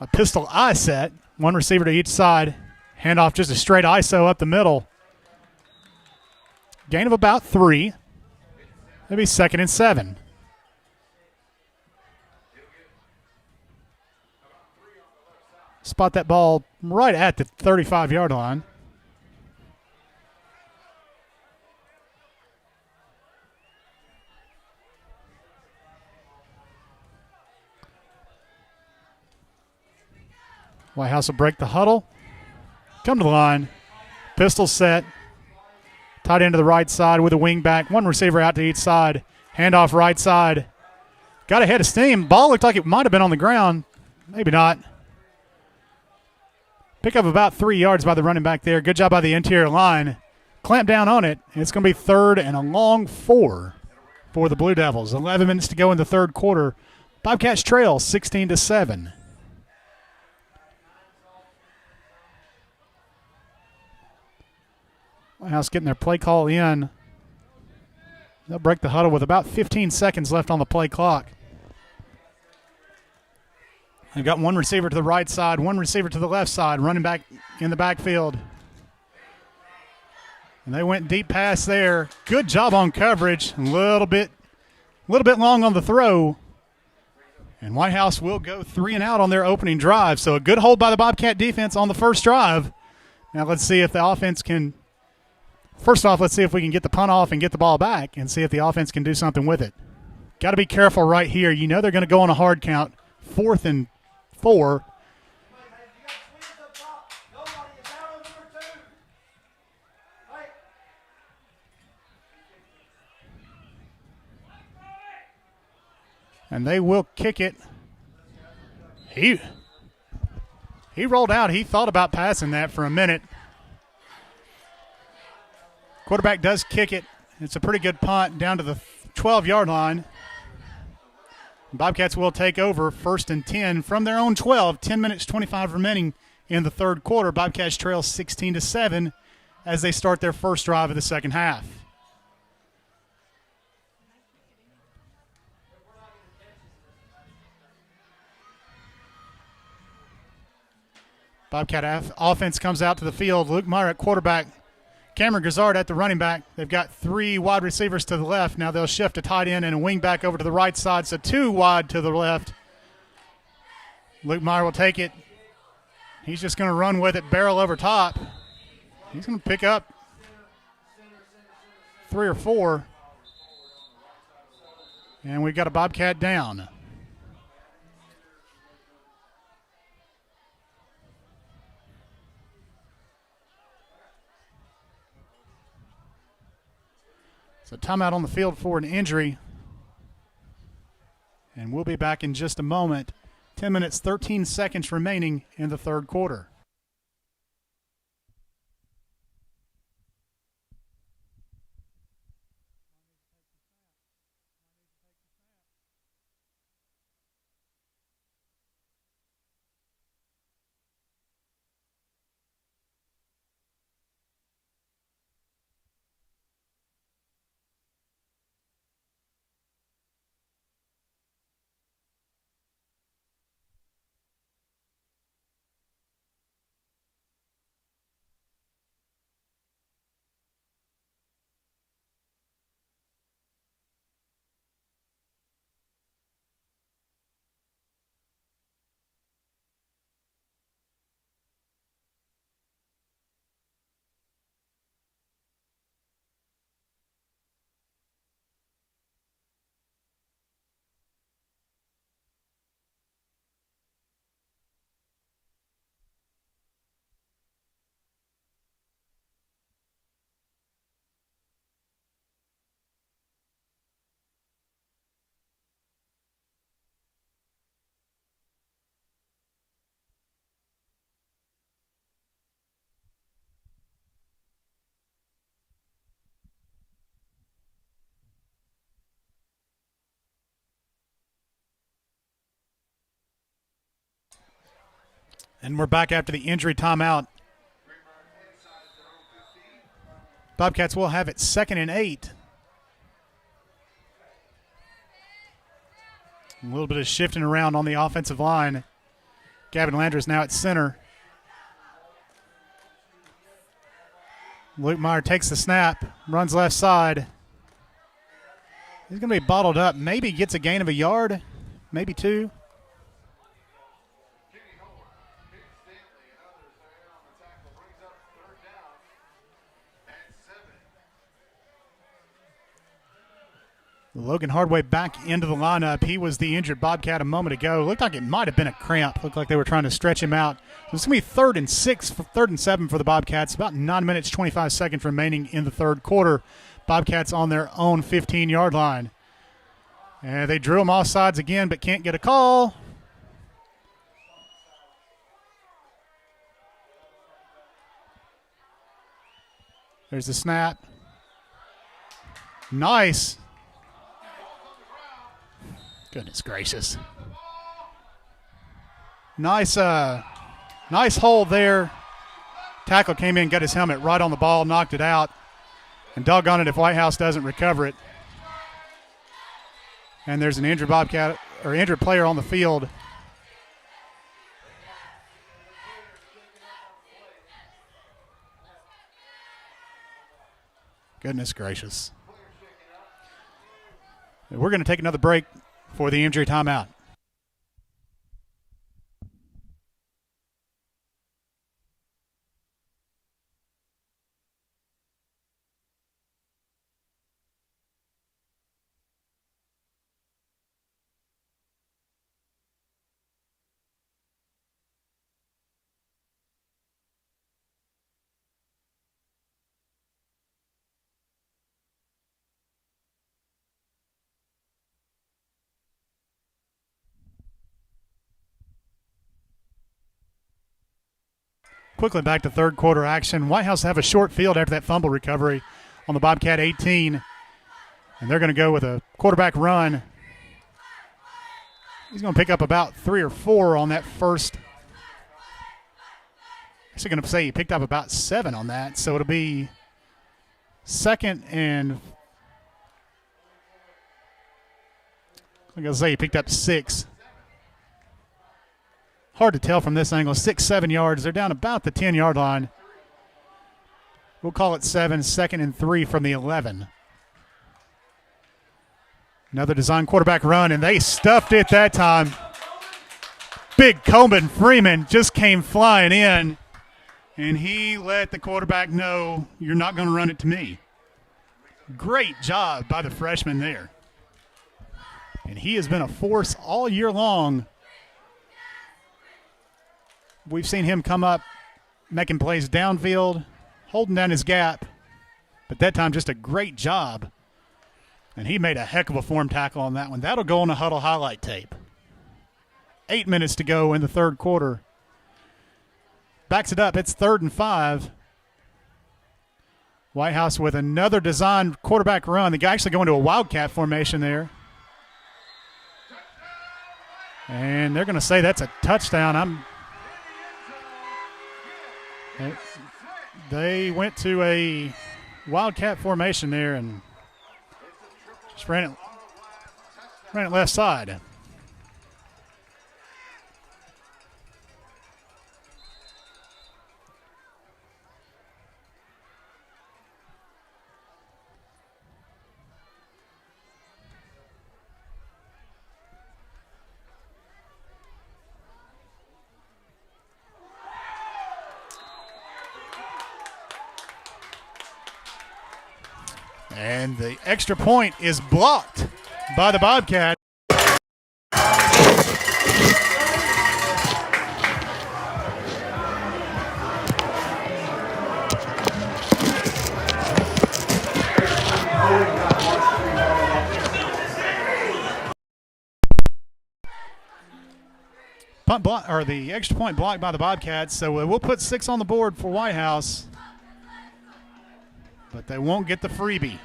a pistol eye set, one receiver to each side. Handoff just a straight ISO up the middle. Gain of about 3. Maybe 2nd and 7. Spot that ball right at the 35-yard line. White House will break the huddle. Come to the line. Pistol set. Tight end to the right side with a wing back. One receiver out to each side. Handoff right side. Got ahead of steam. Ball looked like it might have been on the ground. Maybe not. Pick up about 3 yards by the running back there. Good job by the interior line. Clamp down on it. It's going to be 3rd and a long 4 for the Blue Devils. 11 minutes to go in the third quarter. Bobcats trail 16-7. White House getting their play call in. They'll break the huddle with about 15 seconds left on the play clock. They've got one receiver to the right side, one receiver to the left side, running back in the backfield. And they went deep pass there. Good job on coverage. A little bit long on the throw. And White House will go 3 and out on their opening drive. So a good hold by the Bobcat defense on the first drive. Now let's see if the offense can – first off, let's see if we can get the punt off and get the ball back and see if the offense can do something with it. Got to be careful right here. You know they're going to go on a hard count. 4th and 4. And they will kick it. He rolled out. He thought about passing that for a minute. Quarterback does kick it. It's a pretty good punt down to the 12-yard line. Bobcats will take over 1st and 10 from their own 12. 10 minutes, 25 remaining in the third quarter. Bobcats trail 16-7 as they start their first drive of the second half. Bobcat offense comes out to the field. Luke Meyer at quarterback. Cameron Grizzard at the running back. They've got 3 wide receivers to the left. Now they'll shift a tight end and a wing back over to the right side, so 2 wide to the left. Luke Meyer will take it. He's just going to run with it, barrel over top. He's going to pick up 3 or 4. And we've got a Bobcat down. So timeout on the field for an injury. And we'll be back in just a moment. 10 minutes, 13 seconds remaining in the third quarter. And we're back after the injury timeout. Bobcats will have it 2nd and 8. A little bit of shifting around on the offensive line. Gavin Landers now at center. Luke Meyer takes the snap, runs left side. He's going to be bottled up. Maybe gets a gain of a yard, maybe 2. Logan Hardway back into the lineup. He was the injured Bobcat a moment ago. Looked like it might have been a cramp. Looked like they were trying to stretch him out. So it's going to be 3rd and 6, 3rd and 7 for the Bobcats. About 9 minutes, 25 seconds remaining in the third quarter. Bobcats on their own 15-yard line. And they drew them off sides again, but can't get a call. There's the snap. Nice. Goodness gracious. Nice hold there. Tackle came in, got his helmet right on the ball, knocked it out. And doggone it if Whitehouse doesn't recover it. And there's an injured Bobcat or injured player on the field. Goodness gracious. We're going to take another break for the injury timeout. Quickly back to third quarter action. Whitehouse have a short field after that fumble recovery on the Bobcat 18. And they're going to go with a quarterback run. He's going to pick up about 3 or 4 on that first. Actually going to say he picked up about 7 on that. So it'll be 2nd and I'm going to say he picked up 6. Hard to tell from this angle. 6, 7 yards. They're down about the 10-yard line. We'll call it 7, 2nd and 3 from the 11. Another design quarterback run, and they stuffed it that time. Big Coleman Freeman just came flying in, and he let the quarterback know, you're not going to run it to me. Great job by the freshman there. And he has been a force all year long. We've seen him come up, making plays downfield, holding down his gap. But that time, just a great job. And he made a heck of a form tackle on that one. That'll go on a huddle highlight tape. 8 minutes to go in the third quarter. Backs it up. It's 3rd and 5. Whitehouse with another design quarterback run. The guy actually going to a wildcat formation there. And they're going to say that's a touchdown. They went to a wildcat formation there and just ran it left side. And the extra point is blocked by the Bobcat. Punt block, or the extra point blocked by the Bobcats, so we'll put 6 on the board for Whitehouse. But they won't get the freebie.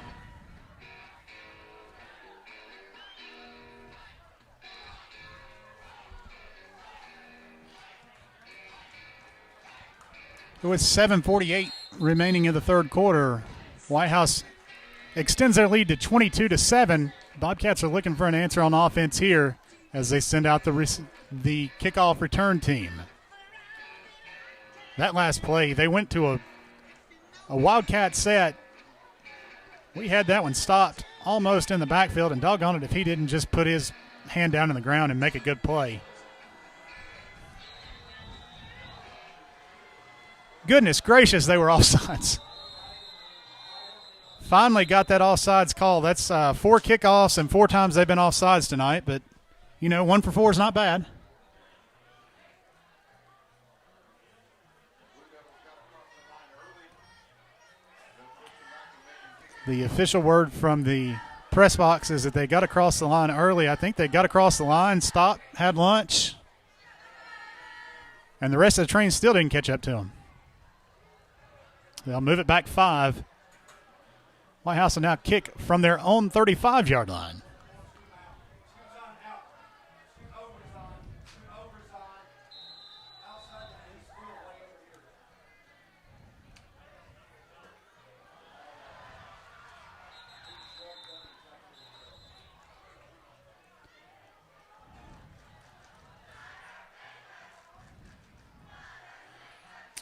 With 7:48 remaining in the third quarter, White House extends their lead to 22-7. Bobcats are looking for an answer on offense here as they send out the kickoff return team. That last play, they went to a Wildcat set. We had that one stopped almost in the backfield, and doggone it if he didn't just put his hand down in the ground and make a good play. Goodness gracious, they were offsides. Finally got that offsides call. That's 4 kickoffs and 4 times they've been offsides tonight, but, 1 for 4 is not bad. The official word from the press box is that they got across the line early. I think they got across the line, stopped, had lunch, and the rest of the train still didn't catch up to them. They'll move it back 5. White House will now kick from their own 35-yard line.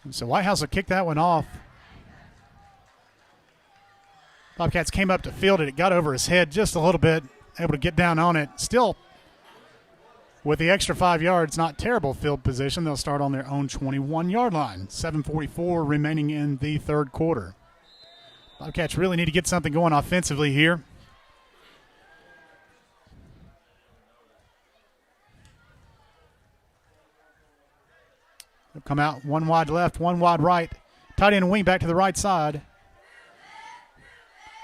And so White House will kick that one off. Bobcats came up to field it. It got over his head just a little bit, able to get down on it. Still, with the extra 5 yards, not terrible field position. They'll start on their own 21-yard line. 7:44 remaining in the third quarter. Bobcats really need to get something going offensively here. They'll come out 1 wide left, 1 wide right. Tight end and wing back to the right side.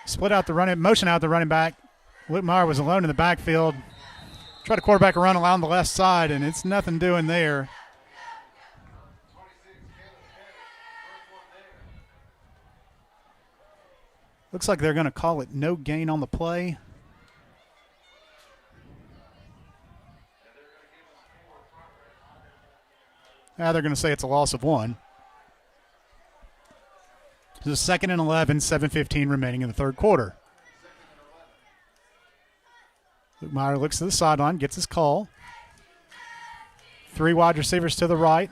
Split out the running, motion out the running back. Luke Meyer was alone in the backfield. Tried to quarterback a run along the left side, and it's nothing doing there. Looks like they're going to call it no gain on the play. Now they're going to say it's a loss of 1. This is 2nd and 11, 7:15 remaining in the third quarter. Luke Meyer looks to the sideline, gets his call. 3 wide receivers to the right.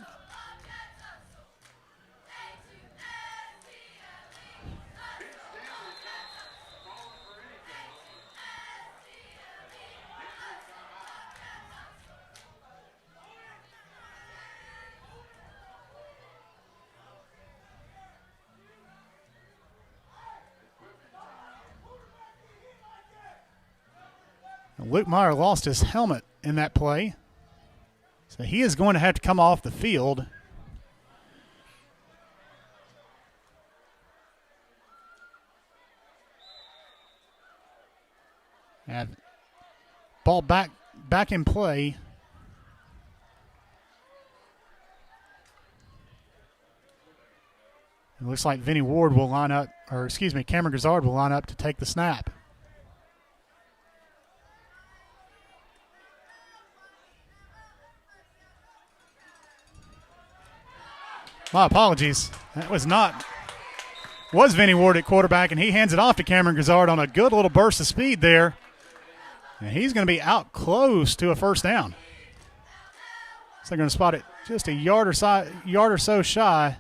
Luke Meyer lost his helmet in that play, so he is going to have to come off the field. And ball back in play. It looks like Cameron Grizzard will line up to take the snap. My apologies. That was Vinny Ward at quarterback, and he hands it off to Cameron Grizzard on a good little burst of speed there. And he's going to be out close to a first down. So they're going to spot it just a yard or so shy.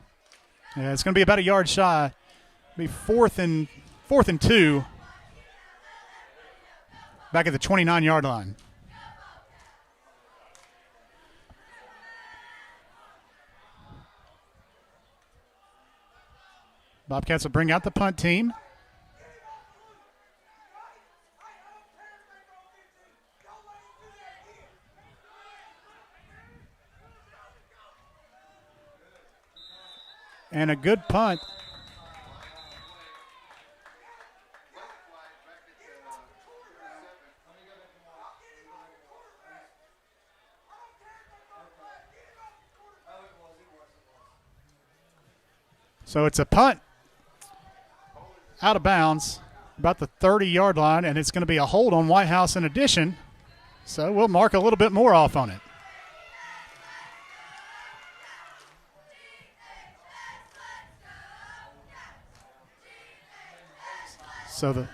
Yeah, it's going to be about a yard shy. It'll be fourth and 2 back at the 29-yard line. Bobcats will bring out the punt team. And a good punt. So it's a punt out of bounds, about the 30-yard line, and it's going to be a hold on White House in addition. So we'll mark a little bit more off on it. So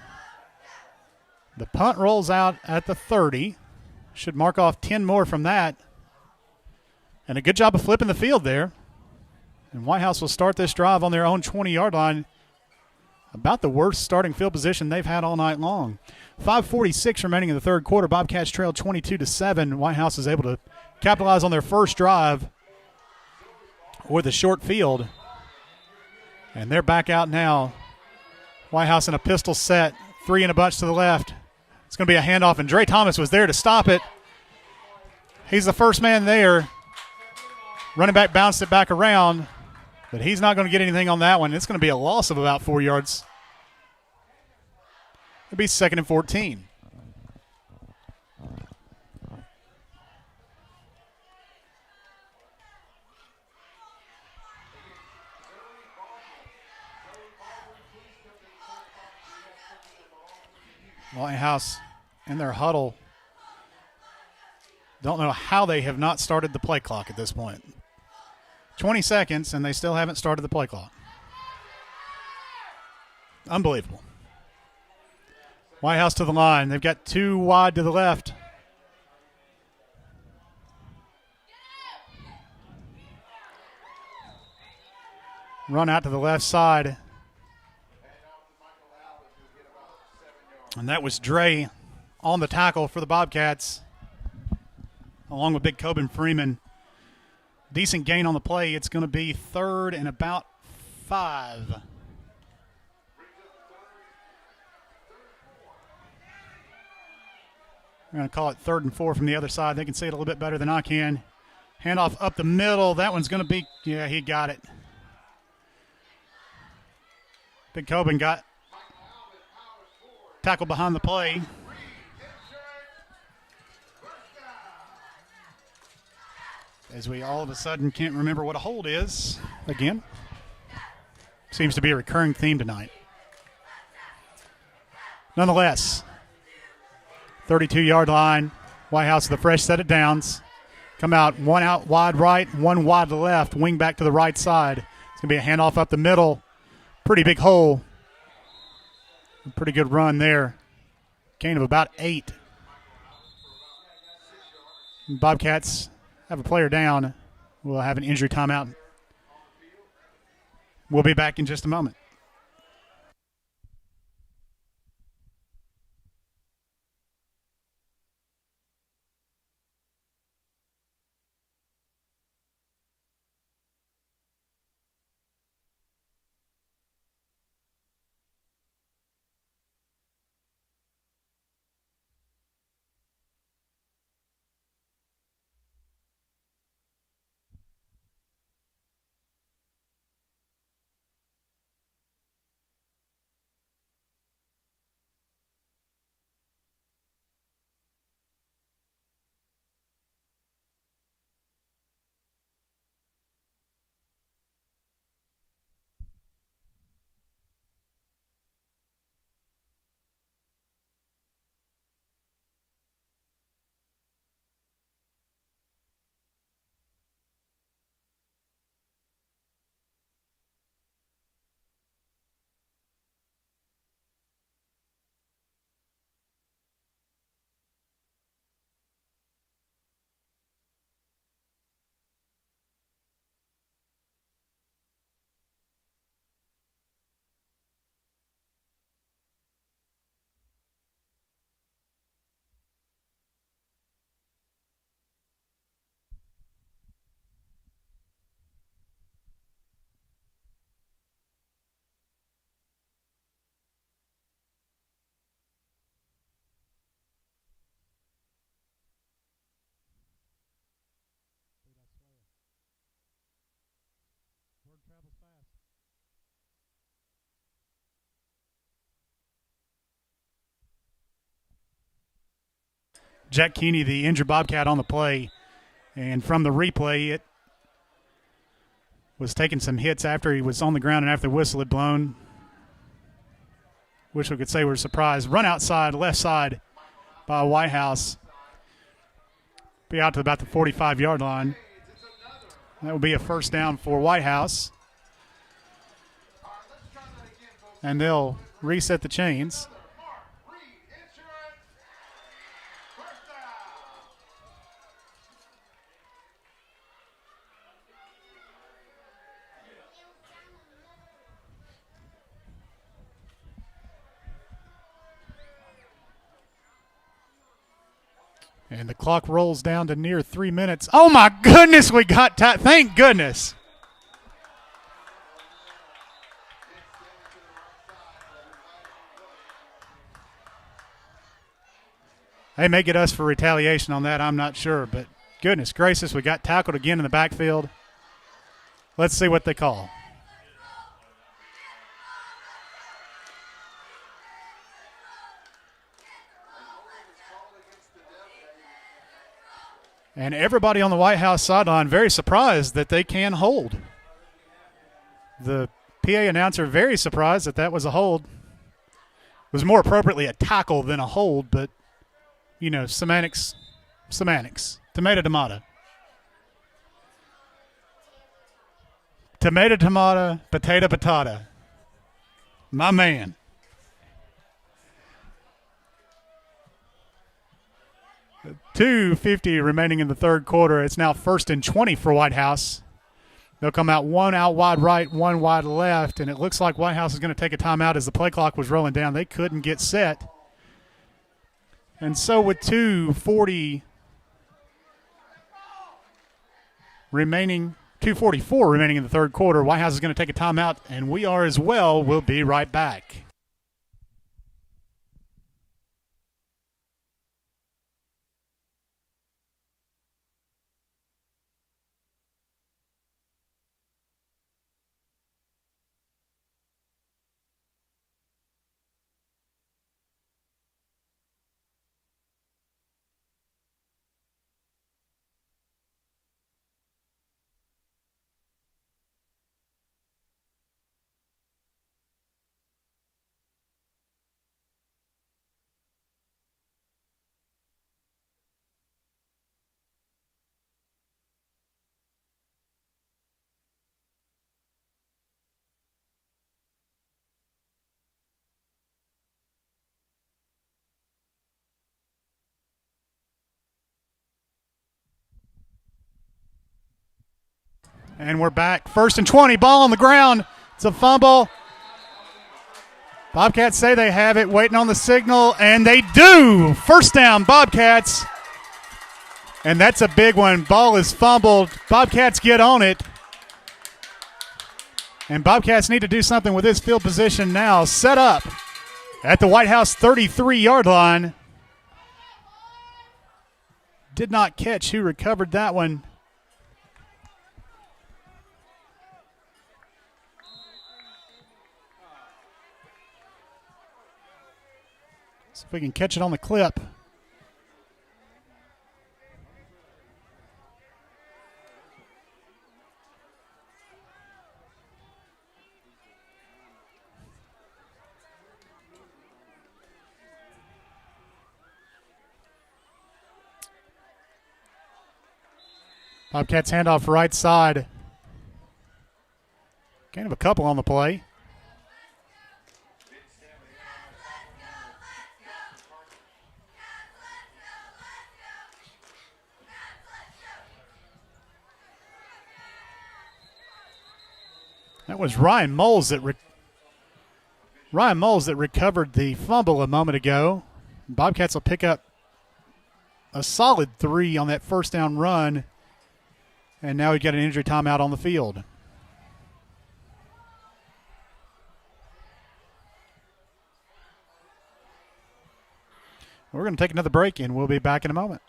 the punt rolls out at the 30. Should mark off 10 more from that. And a good job of flipping the field there. And White House will start this drive on their own 20-yard line. About the worst starting field position they've had all night long. 5:46 remaining in the third quarter. Bobcats trailed 22-7. White House is able to capitalize on their first drive with a short field. And they're back out now. White House in a pistol set. 3 in a bunch to the left. It's going to be a handoff, and Dre Thomas was there to stop it. He's the first man there. Running back bounced it back around, but he's not going to get anything on that one. It's going to be a loss of about 4 yards. It'll be 2nd and 14. White House in their huddle. Don't know how they have not started the play clock at this point. 20 seconds, and they still haven't started the play clock. Unbelievable. White House to the line. They've got 2 wide to the left. Run out to the left side. And that was Dre on the tackle for the Bobcats, along with Big Coben Freeman. Decent gain on the play. It's going to be 3rd and about 5. We're going to call it 3rd and 4 from the other side. They can see it a little bit better than I can. Handoff up the middle. That one's going to be, yeah, he got it. Big Coben got tackled behind the play. As we all of a sudden can't remember what a hold is again. Seems to be a recurring theme tonight. Nonetheless, 32-yard line. White House with a fresh set of downs. Come out, 1 out wide right, 1 wide to the left, wing back to the right side. It's going to be a handoff up the middle. Pretty big hole. A pretty good run there. Gain of about 8. Bobcats have a player down. We'll have an injury timeout. We'll be back in just a moment. Travels fast. Jack Keeney, the injured Bobcat, on the play. And from the replay, it was taking some hits after he was on the ground and after the whistle had blown. Wish we could say we were surprised. Run outside, left side by White House. Be out to about the 45-yard line. That will be a first down for White House. And they'll reset the chains. And the clock rolls down to near 3 minutes. Oh, my goodness, we got time. Thank goodness. They may get us for retaliation on that, I'm not sure. But goodness gracious, we got tackled again in the backfield. Let's see what they call. And everybody on the White House sideline very surprised that they can hold. The PA announcer very surprised that that was a hold. It was more appropriately a tackle than a hold, but, you know, semantics. Tomato, tomato. Tomato, tomato, potato, potato. My man. .250 remaining in the third quarter. It's now 1st and 20 for White House. They'll come out one out wide right, one wide left, and it looks like White House is going to take a timeout as the play clock was rolling down. They couldn't get set. And so with 2:44 remaining in the third quarter, White House is going to take a timeout, and we are as well. We'll be right back. And we're back. 1st and 20, ball on the ground. It's a fumble. Bobcats say they have it, waiting on the signal, and they do. First down, Bobcats. And that's a big one. Ball is fumbled. Bobcats get on it. And Bobcats need to do something with this field position now. Set up at the White House 33-yard line. Did not catch who recovered that one. See if we can catch it on the clip. Bobcats handoff right side. Kind of a couple on the play. That was Ryan Moles that recovered the fumble a moment ago. Bobcats will pick up a solid 3 on that first down run, and now we've got an injury timeout on the field. We're going to take another break, and we'll be back in a moment.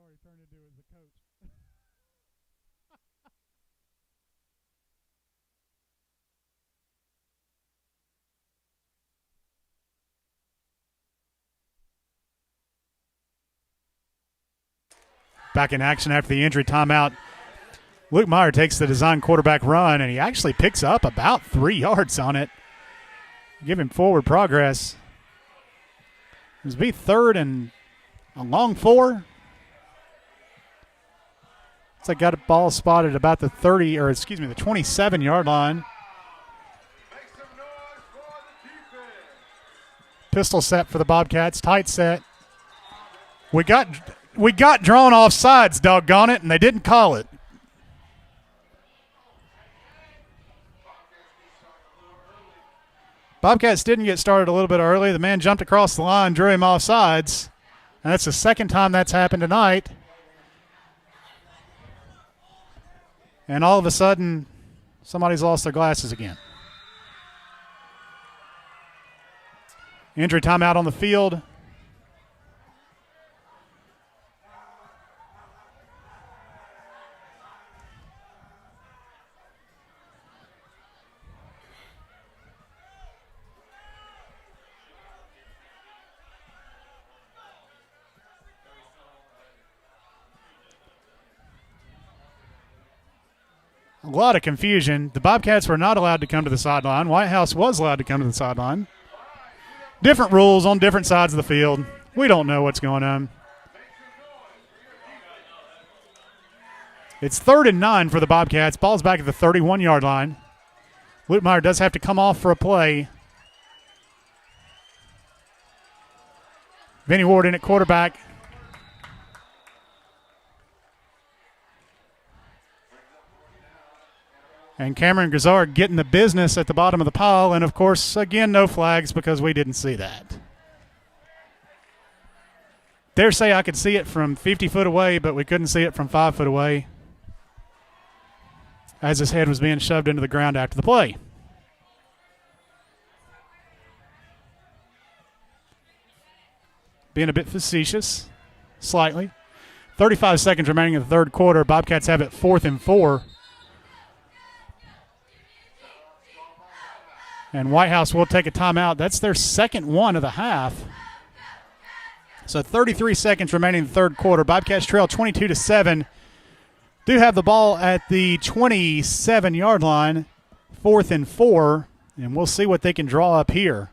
already turned into as the coach. Back in action after the injury timeout. Luke Meyer takes the design quarterback run, and he actually picks up about 3 yards on it. Give him forward progress. It's be third and a long 4. So got a ball spotted about the 27-yard line. Pistol set for the Bobcats, tight set. We got drawn off sides, doggone it, and they didn't call it. Bobcats didn't get started a little bit early. The man jumped across the line, drew him off sides. And that's the second time that's happened tonight. And all of a sudden, somebody's lost their glasses again. Injury timeout on the field. A lot of confusion. The Bobcats were not allowed to come to the sideline. White House was allowed to come to the sideline. Different rules on different sides of the field. We don't know what's going on. It's 3rd and 9 for the Bobcats. Ball's back at the 31-yard line. Luke Meyer does have to come off for a play. Vinny Ward in at quarterback. And Cameron Gazard getting the business at the bottom of the pile. And, of course, again, no flags because we didn't see that. Dare say I could see it from 50 foot away, but we couldn't see it from 5 foot away as his head was being shoved into the ground after the play. Being a bit facetious, slightly. 35 seconds remaining in the third quarter. Bobcats have it 4th and 4. And White House will take a timeout. That's their second one of the half. So 33 seconds remaining in the third quarter. Bobcats trail 22-7. Do have the ball at the 27-yard line, 4th and 4. And we'll see what they can draw up here.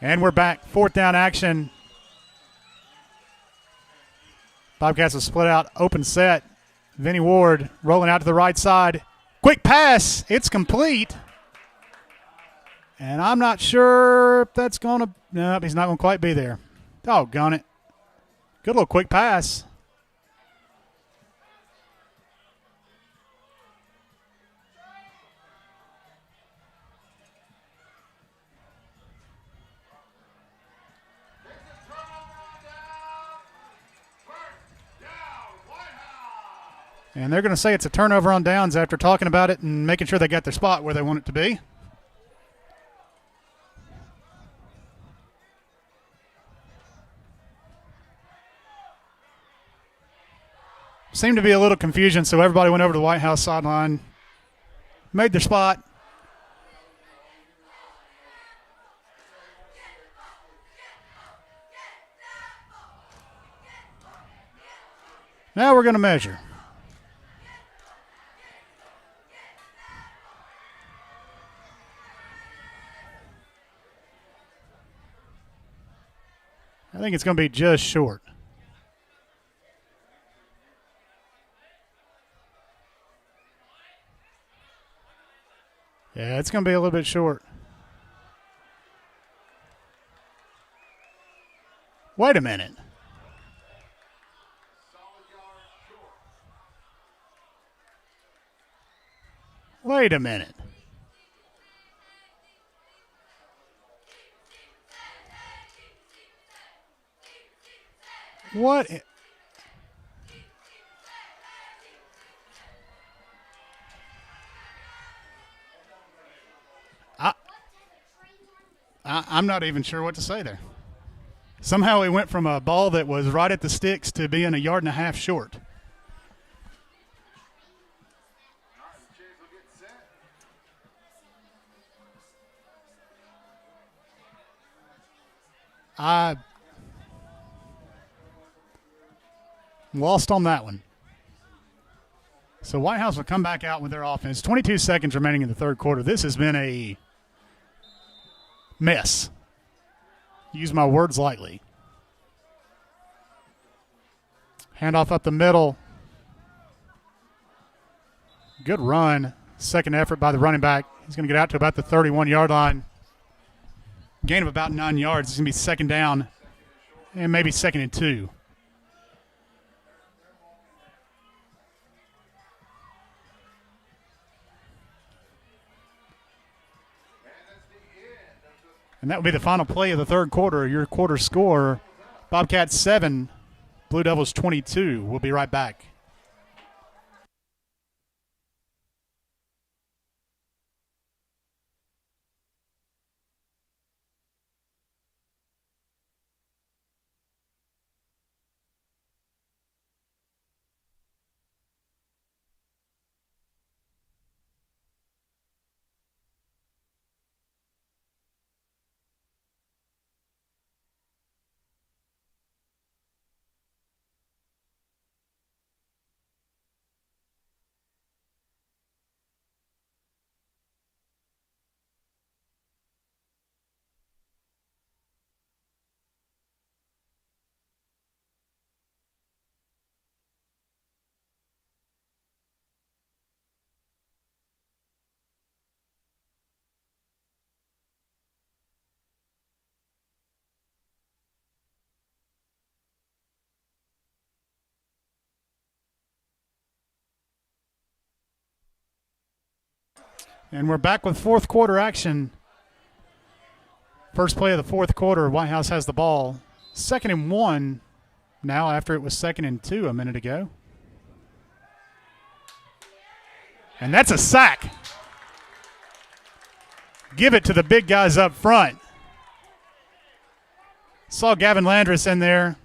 And we're back. 4th down action. Bobcats will split out. Open set. Vinny Ward rolling out to the right side. Quick pass. It's complete. And I'm not sure if that's going to – no, he's not going to quite be there. Doggone it. Good little quick pass. And they're going to say it's a turnover on downs after talking about it and making sure they got their spot where they want it to be. Seemed to be a little confusion, so everybody went over to the White House sideline, made their spot. Now we're going to measure. I think it's going to be just short. Yeah, it's going to be a little bit short. Wait a minute. Wait a minute. What? I'm not even sure what to say there. Somehow we went from a ball that was right at the sticks to being 1.5 yards short. I lost on that one. So White House will come back out with their offense. 22 seconds remaining in the third quarter. This has been a mess. Use my words lightly. Handoff up the middle. Good run. Second effort by the running back. He's going to get out to about the 31-yard line. Gain of about 9 yards. It's going to be second down and maybe 2nd and 2. And that will be the final play of the third quarter. Your quarter score, Bobcats 7, Blue Devils 22. We'll be right back. And we're back with fourth quarter action. First play of the fourth quarter, White House has the ball. 2nd and 1 now after it was 2nd and 2 a minute ago. And that's a sack. Give it to the big guys up front. Saw Gavin Landris in there.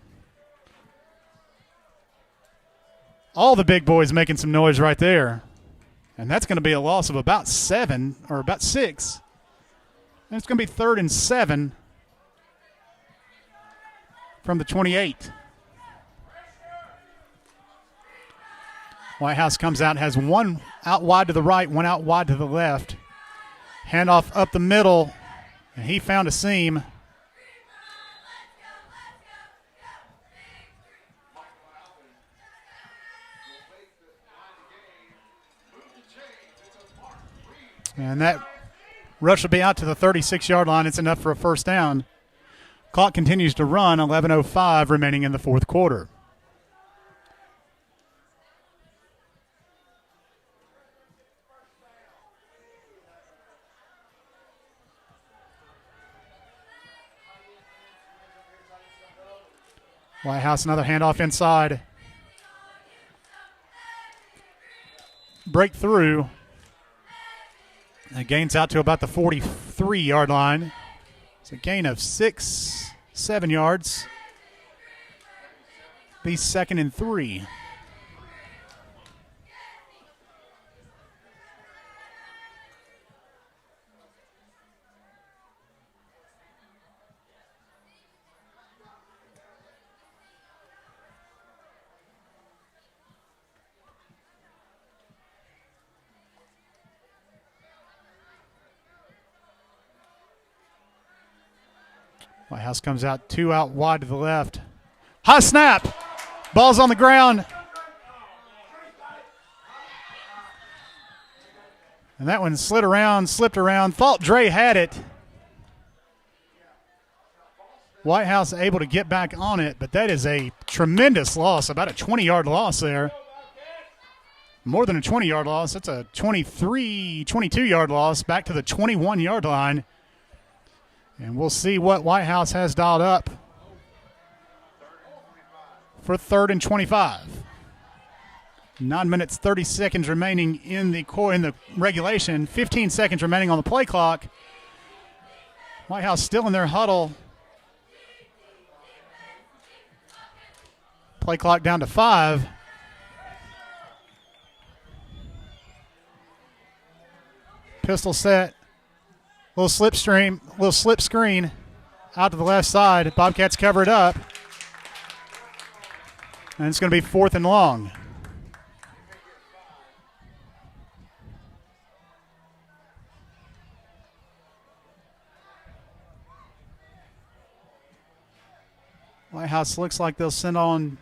All the big boys making some noise right there. And that's going to be a loss of about 7 or about 6. And it's going to be 3rd and 7 from the 28. White House comes out, has one out wide to the right, one out wide to the left. Handoff up the middle, and he found a seam. And that rush will be out to the 36-yard line. It's enough for a first down. Clock continues to run, 11:05 remaining in the fourth quarter. White House, another handoff inside. Breakthrough. It gains out to about the 43-yard line. It's a gain of 7 yards. Be 2nd and 3. White House comes out 2 out wide to the left. High snap. Ball's on the ground. And that one slipped around. Thought Dre had it. White House able to get back on it, but that is a tremendous loss, about a 20-yard loss there. More than a 20-yard loss. That's a 22-yard loss back to the 21-yard line. And we'll see what White House has dialed up for 3rd and 25. 9 minutes, 30 seconds remaining in the regulation. 15 seconds remaining on the play clock. White House still in their huddle. Play clock down to 5. Pistol set. Little slip screen out to the left side. Bobcats cover it up. And it's going to be 4th and long. White House looks like they'll send on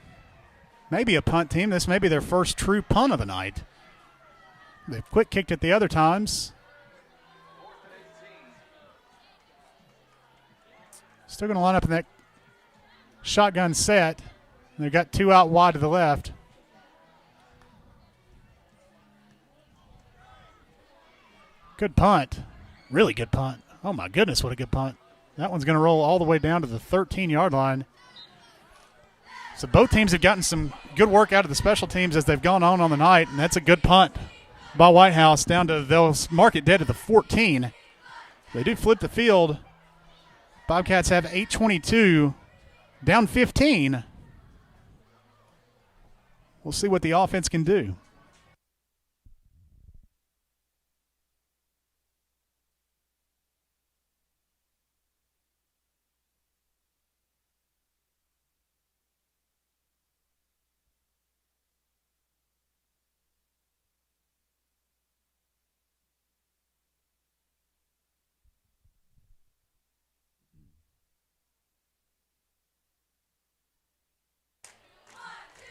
maybe a punt team. This may be their first true punt of the night. They've quick kicked it the other times. Still going to line up in that shotgun set. They've got 2 out wide to the left. Good punt. Really good punt. Oh, my goodness, what a good punt. That one's going to roll all the way down to the 13-yard line. So both teams have gotten some good work out of the special teams as they've gone on the night, and that's a good punt by White House down to, they'll mark it dead at the 14. They do flip the field. Bobcats have 8:22, down 15. We'll see what the offense can do.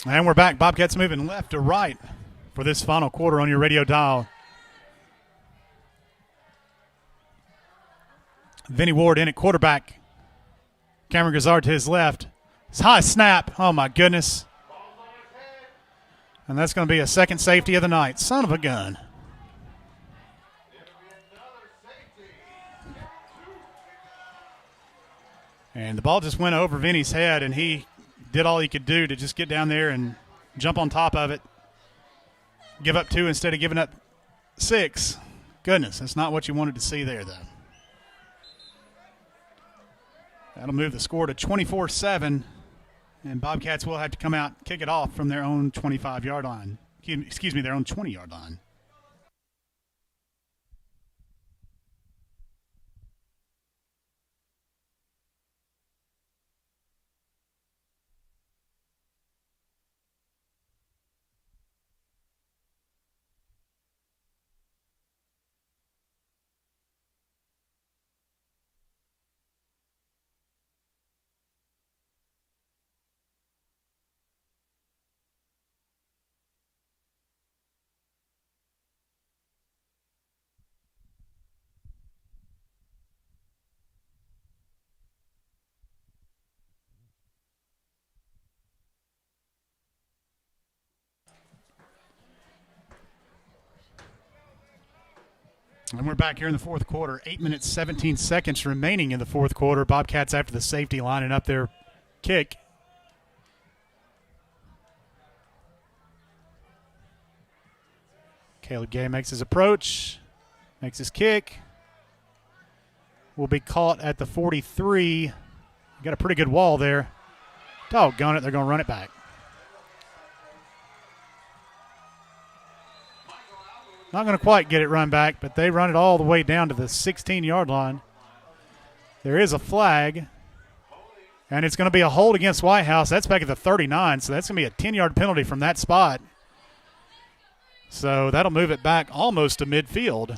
And we're back. Bobcats moving left to right for this final quarter on your radio dial. Vinny Ward in at quarterback. Cameron Grizzard to his left. It's high snap. Oh, my goodness. And that's going to be a second safety of the night. Son of a gun. And the ball just went over Vinny's head, and he did all he could do to just get down there and jump on top of it. Give up 2 instead of giving up 6. Goodness, that's not what you wanted to see there, though. That'll move the score to 24-7, and Bobcats will have to come out, kick it off from their own 25-yard line. Excuse me, their own 20-yard line. And we're back here in the fourth quarter. 8 minutes, 17 seconds remaining in the fourth quarter. Bobcats after the safety lining up their kick. Caleb Gay makes his approach, makes his kick. Will be caught at the 43. Got a pretty good wall there. Doggone it, they're going to run it back. Not going to quite get it run back, but they run it all the way down to the 16-yard line. There is a flag, and it's going to be a hold against White House. That's back at the 39, so that's going to be a 10-yard penalty from that spot. So that'll move it back almost to midfield.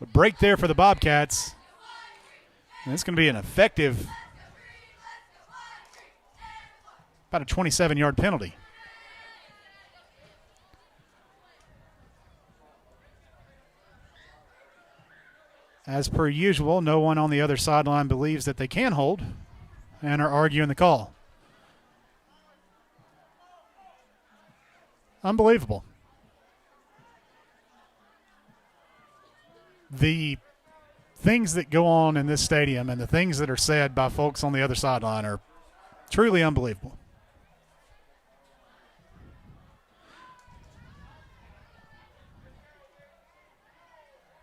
A break there for the Bobcats. And it's going to be an effective, about a 27-yard penalty. As per usual, no one on the other sideline believes that they can hold and are arguing the call. Unbelievable. The things that go on in this stadium and the things that are said by folks on the other sideline are truly unbelievable.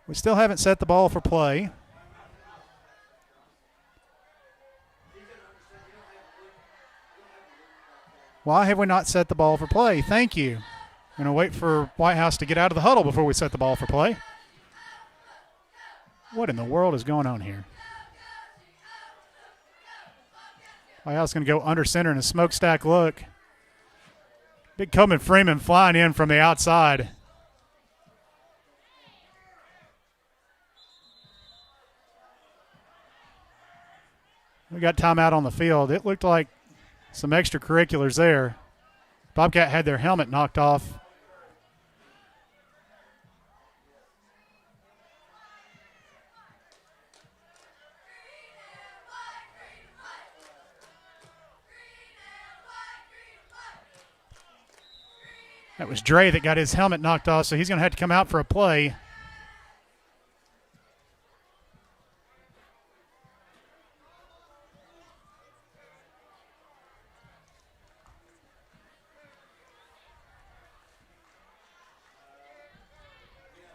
We still haven't set the ball for play. Why have we not set the ball for play? Thank you. I'm going to wait for White House to get out of the huddle before we set the ball for play. What in the world is going on here? White House going to go under center in a smokestack look. Big Coleman Freeman flying in from the outside. We got timeout on the field. It looked like some extracurriculars there. Bobcat had their helmet knocked off. That was Dre that got his helmet knocked off, so he's going to have to come out for a play.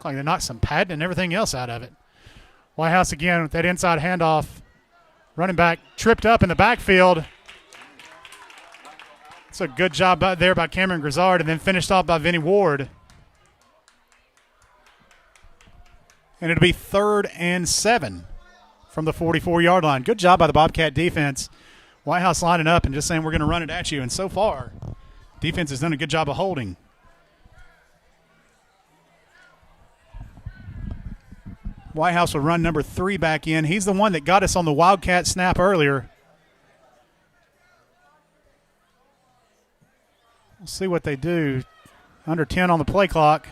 Like they knocked some padding and everything else out of it. White House again with that inside handoff. Running back tripped up in the backfield. It's a good job there by Cameron Grizzard and then finished off by Vinny Ward. And it'll be 3rd and 7 from the 44-yard line. Good job by the Bobcat defense. White House lining up and just saying we're going to run it at you. And so far, defense has done a good job of holding. White House will run number 3 back in. He's the one that got us on the Wildcat snap earlier. We'll see what they do. Under 10 on the play clock.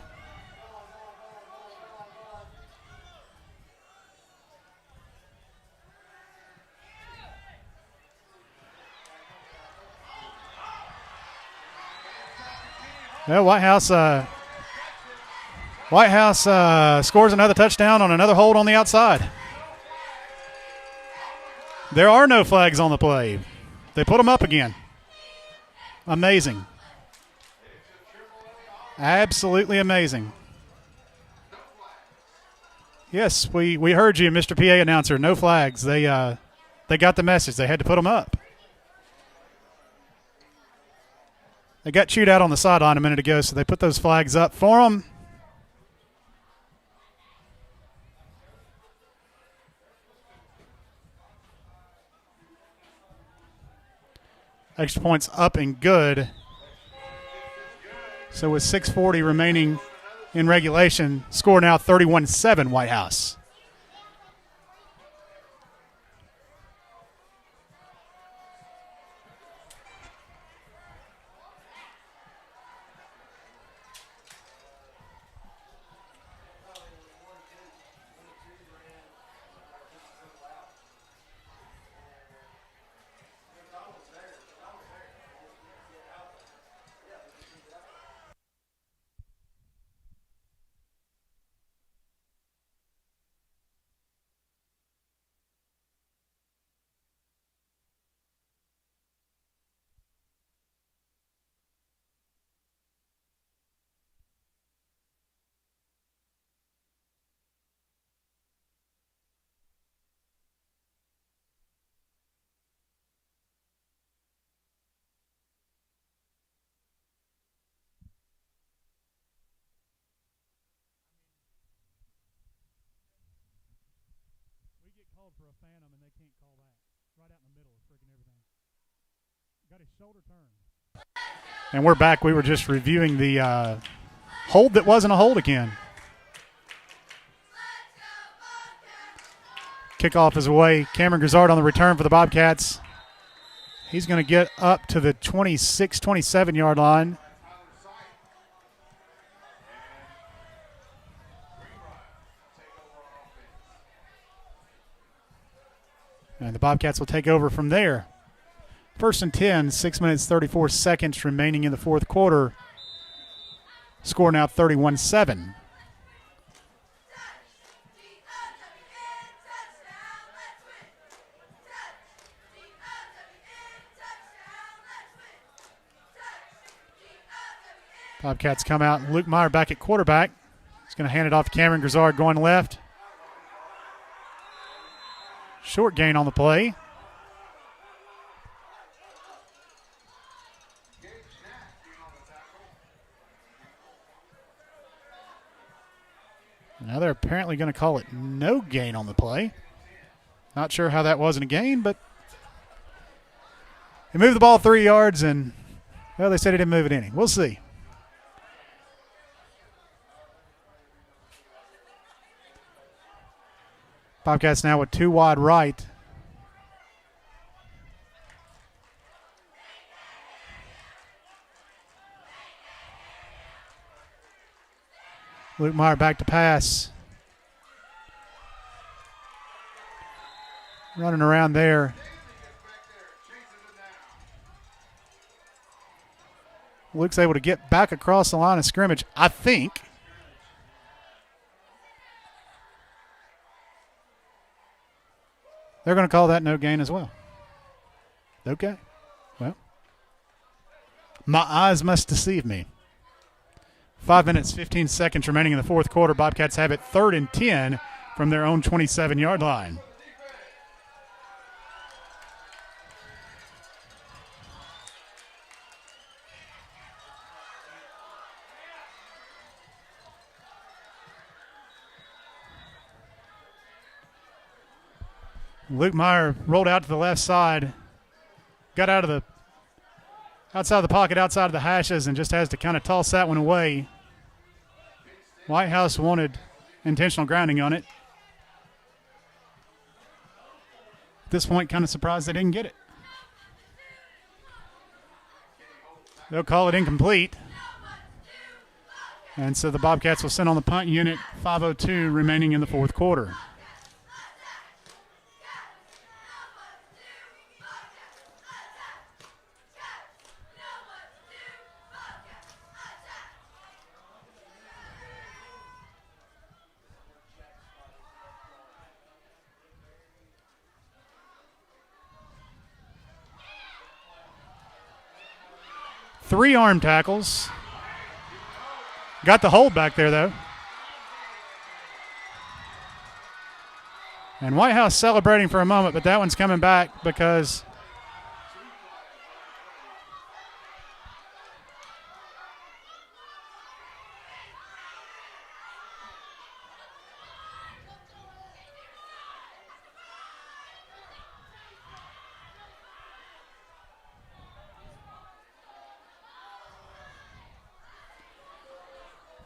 Well, White House scores another touchdown on another hold on the outside. There are no flags on the play. They put them up again. Amazing. Absolutely amazing. Yes, we heard you, Mr. PA announcer. No flags. They got the message. They had to put them up. They got chewed out on the sideline a minute ago, so they put those flags up for them. Extra points up and good. So with 6:40 remaining in regulation, score now 31-7 White House. For a phantom and they can't call that. Right out in the middle of freaking everything. Got his shoulder turned. And we're back. We were just reviewing the hold that wasn't a hold again. Kickoff is away. Cameron Grizzard on the return for the Bobcats. He's going to get up to the 26, 27-yard line. And the Bobcats will take over from there. 1st and 10, 6 minutes, 34 seconds remaining in the fourth quarter. Score now 31-7. Bobcats come out. Luke Meyer back at quarterback. He's going to hand it off to Cameron Grizzard going left. Short gain on the play. Now they're apparently going to call it no gain on the play. Not sure how that wasn't a gain, but they moved the ball 3 yards, and, well, they said he didn't move it any. We'll see. Bobcats now with 2 wide right. Luke Meyer back to pass. Running around there. Luke's able to get back across the line of scrimmage, I think. They're going to call that no gain as well. Okay. Well, my eyes must deceive me. 5 minutes, 15 seconds remaining in the fourth quarter. Bobcats have it 3rd and 10 from their own 27-yard line. Luke Meyer rolled out to the left side, got out of the outside of the pocket, outside of the hashes, and just has to kind of toss that one away. Whitehouse wanted intentional grounding on it. At this point, kind of surprised they didn't get it. They'll call it incomplete. And so the Bobcats will send on the punt unit. 5:02 remaining in the fourth quarter. Three arm tackles. Got the hold back there, though. And Whitehouse celebrating for a moment, but that one's coming back because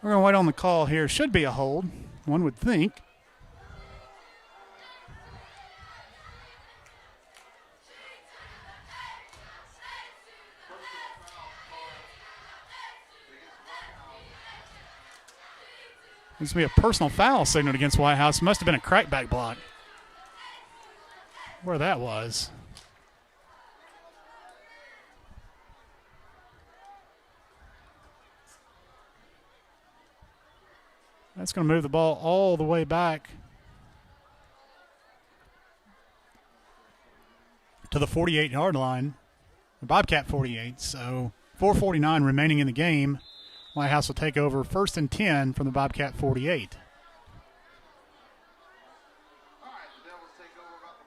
we're going to wait on the call here. Should be a hold, one would think. This would be a personal foul signaled against Whitehouse. Must have been a crackback block. Where that was. That's going to move the ball all the way back to the 48-yard line, the Bobcat 48. So 4:49 remaining in the game. Whitehouse will take over 1st and 10 from the Bobcat 48. All right, the Devils take over about the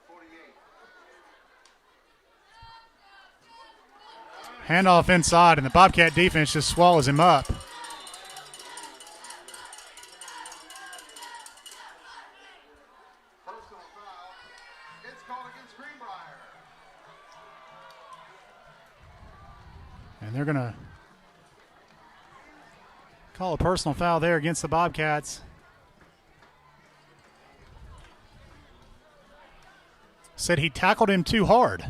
48. Handoff inside, and the Bobcat defense just swallows him up. Personal foul. It's called against Greenbrier. And they're going to call a personal foul there against the Bobcats. Said he tackled him too hard.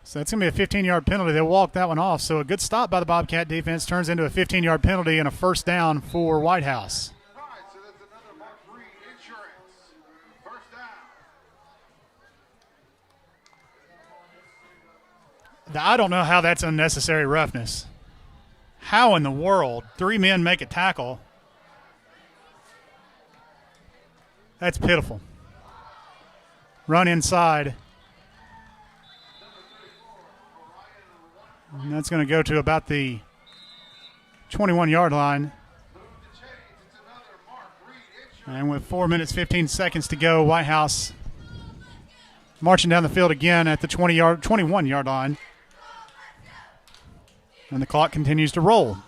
So that's going to be a 15-yard penalty. They'll walk that one off. So a good stop by the Bobcat defense turns into a 15-yard penalty and a first down for White House. All right, so that's another Mark Reed Insurance. First down. I don't know how that's unnecessary roughness. How in the world 3 men make a tackle? That's pitiful. Run inside. And that's going to go to about the 21-yard line. And with 4 minutes, 15 seconds to go, White House marching down the field again at the 21-yard line. And the clock continues to roll.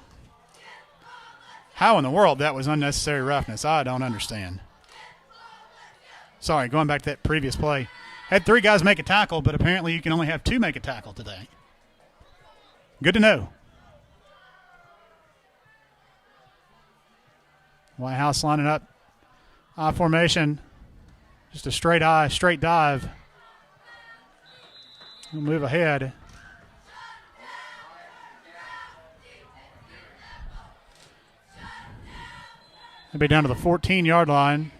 How in the world that was unnecessary roughness? I don't understand. Sorry, going back to that previous play. Had 3 guys make a tackle, but apparently you can only have 2 make a tackle today. Good to know. White House lining up. I formation. Just a straight dive. We'll move ahead. They'll be down to the 14-yard line.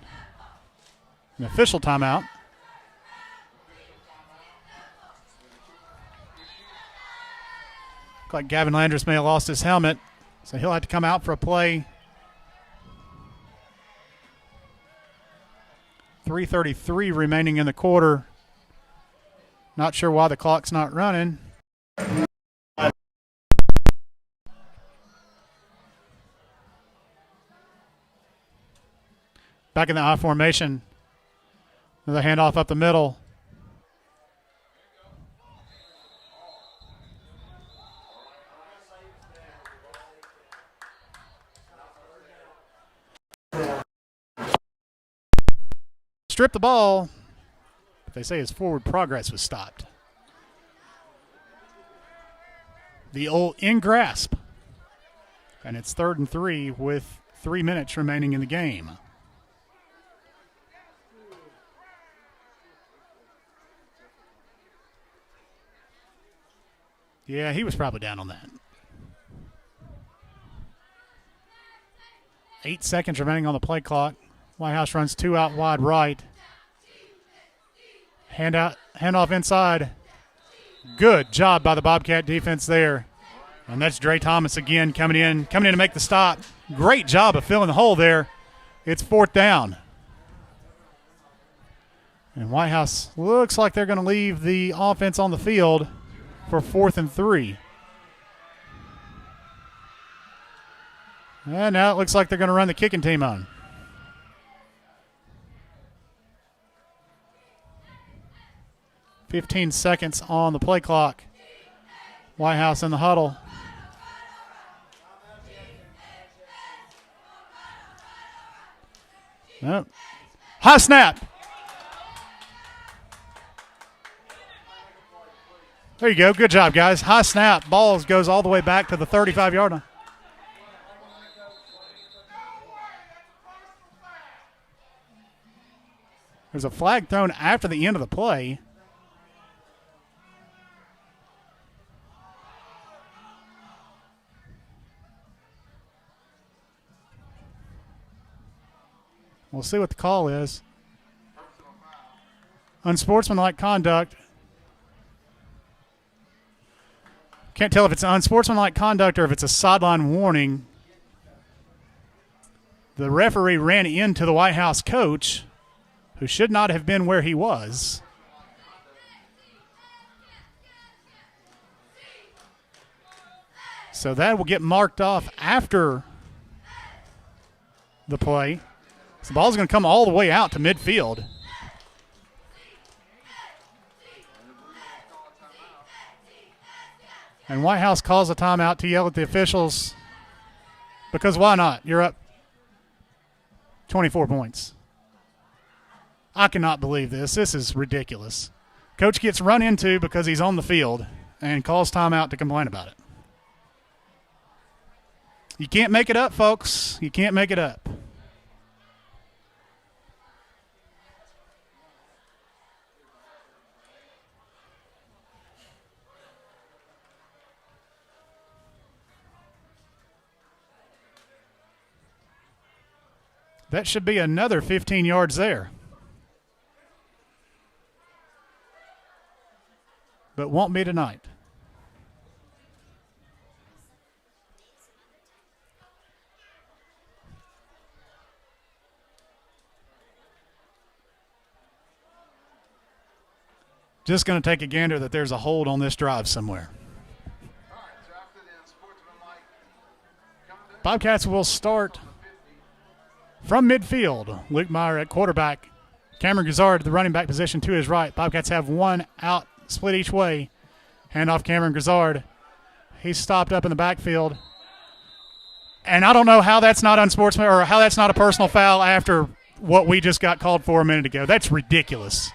An official timeout. Looks like Gavin Landris may have lost his helmet, so he'll have to come out for a play. 3:33 remaining in the quarter. Not sure why the clock's not running. Back in the I formation. Another handoff up the middle. Strip the ball. But they say his forward progress was stopped. The old in grasp. And it's 3rd and 3 with 3 minutes remaining in the game. Yeah, he was probably down on that. 8 seconds remaining on the play clock. White House runs 2 out wide right. Handoff inside. Good job by the Bobcat defense there. And that's Dre Thomas again coming in to make the stop. Great job of filling the hole there. It's 4th down. And White House looks like they're going to leave the offense on the field for 4th and 3. And now it looks like they're going to run the kicking team on. 15 seconds on the play clock. White House in the huddle. Nope. High snap. There you go. Good job, guys. High snap. Ball goes all the way back to the 35-yard line. There's a flag thrown after the end of the play. We'll see what the call is. Unsportsmanlike conduct. Can't tell if it's unsportsmanlike conduct or if it's a sideline warning. The referee ran into the White House coach, who should not have been where he was. So that will get marked off after the play. So the ball's going to come all the way out to midfield. And White House calls a timeout to yell at the officials because why not? You're up 24 points. I cannot believe this. This is ridiculous. Coach gets run into because he's on the field and calls timeout to complain about it. You can't make it up, folks. You can't make it up. That should be another 15 yards there. But won't be tonight. Just going to take a gander that there's a hold on this drive somewhere. Bobcats will start from midfield. Luke Meyer at quarterback. Cameron Grizzard, the running back position, to his right. Bobcats have one out, split each way. Hand off Cameron Grizzard. He's stopped up in the backfield. And I don't know how that's not unsportsmanlike or how that's not a personal foul after what we just got called for a minute ago. That's ridiculous.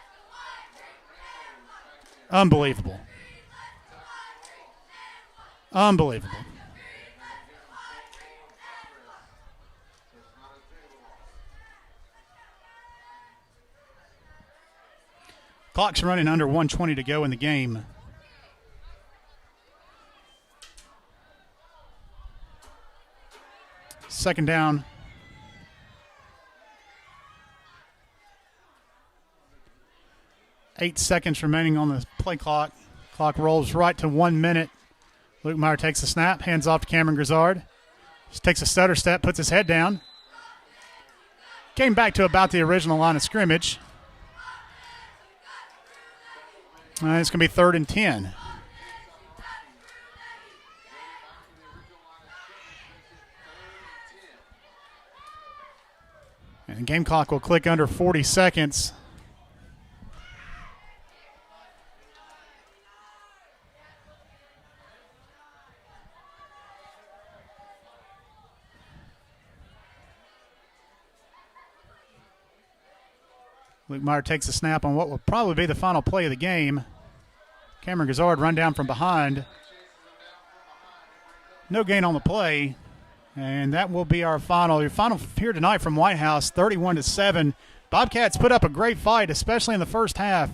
Unbelievable. Unbelievable. Clock's running under 1:20 to go in the game. Second down. Eight seconds remaining on the play clock. Clock rolls right to 1 minute. Luke Meyer takes the snap, hands off to Cameron Grizzard. Just takes a stutter step, puts his head down. Came back to about the original line of scrimmage. It's going to be 3rd and 10. And the game clock will click under 40 seconds. Luke Meyer takes a snap on what will probably be the final play of the game. Cameron Grizzard run down from behind. No gain on the play. And that will be our final. Your final here tonight from White House, 31-7. Bobcats put up a great fight, especially in the first half.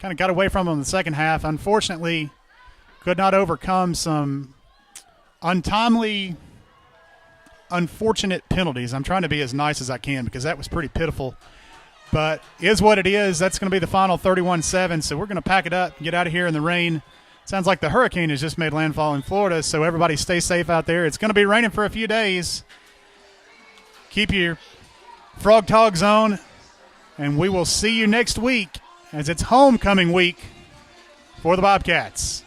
Kind of got away from them in the second half. Unfortunately, could not overcome some untimely, unfortunate penalties. I'm trying to be as nice as I can because that was pretty pitiful. But is what it is. That's going to be the final 31-7. So we're going to pack it up and get out of here in the rain. Sounds like the hurricane has just made landfall in Florida, so everybody stay safe out there. It's going to be raining for a few days. Keep your frog togs on, and we will see you next week as it's homecoming week for the Bobcats.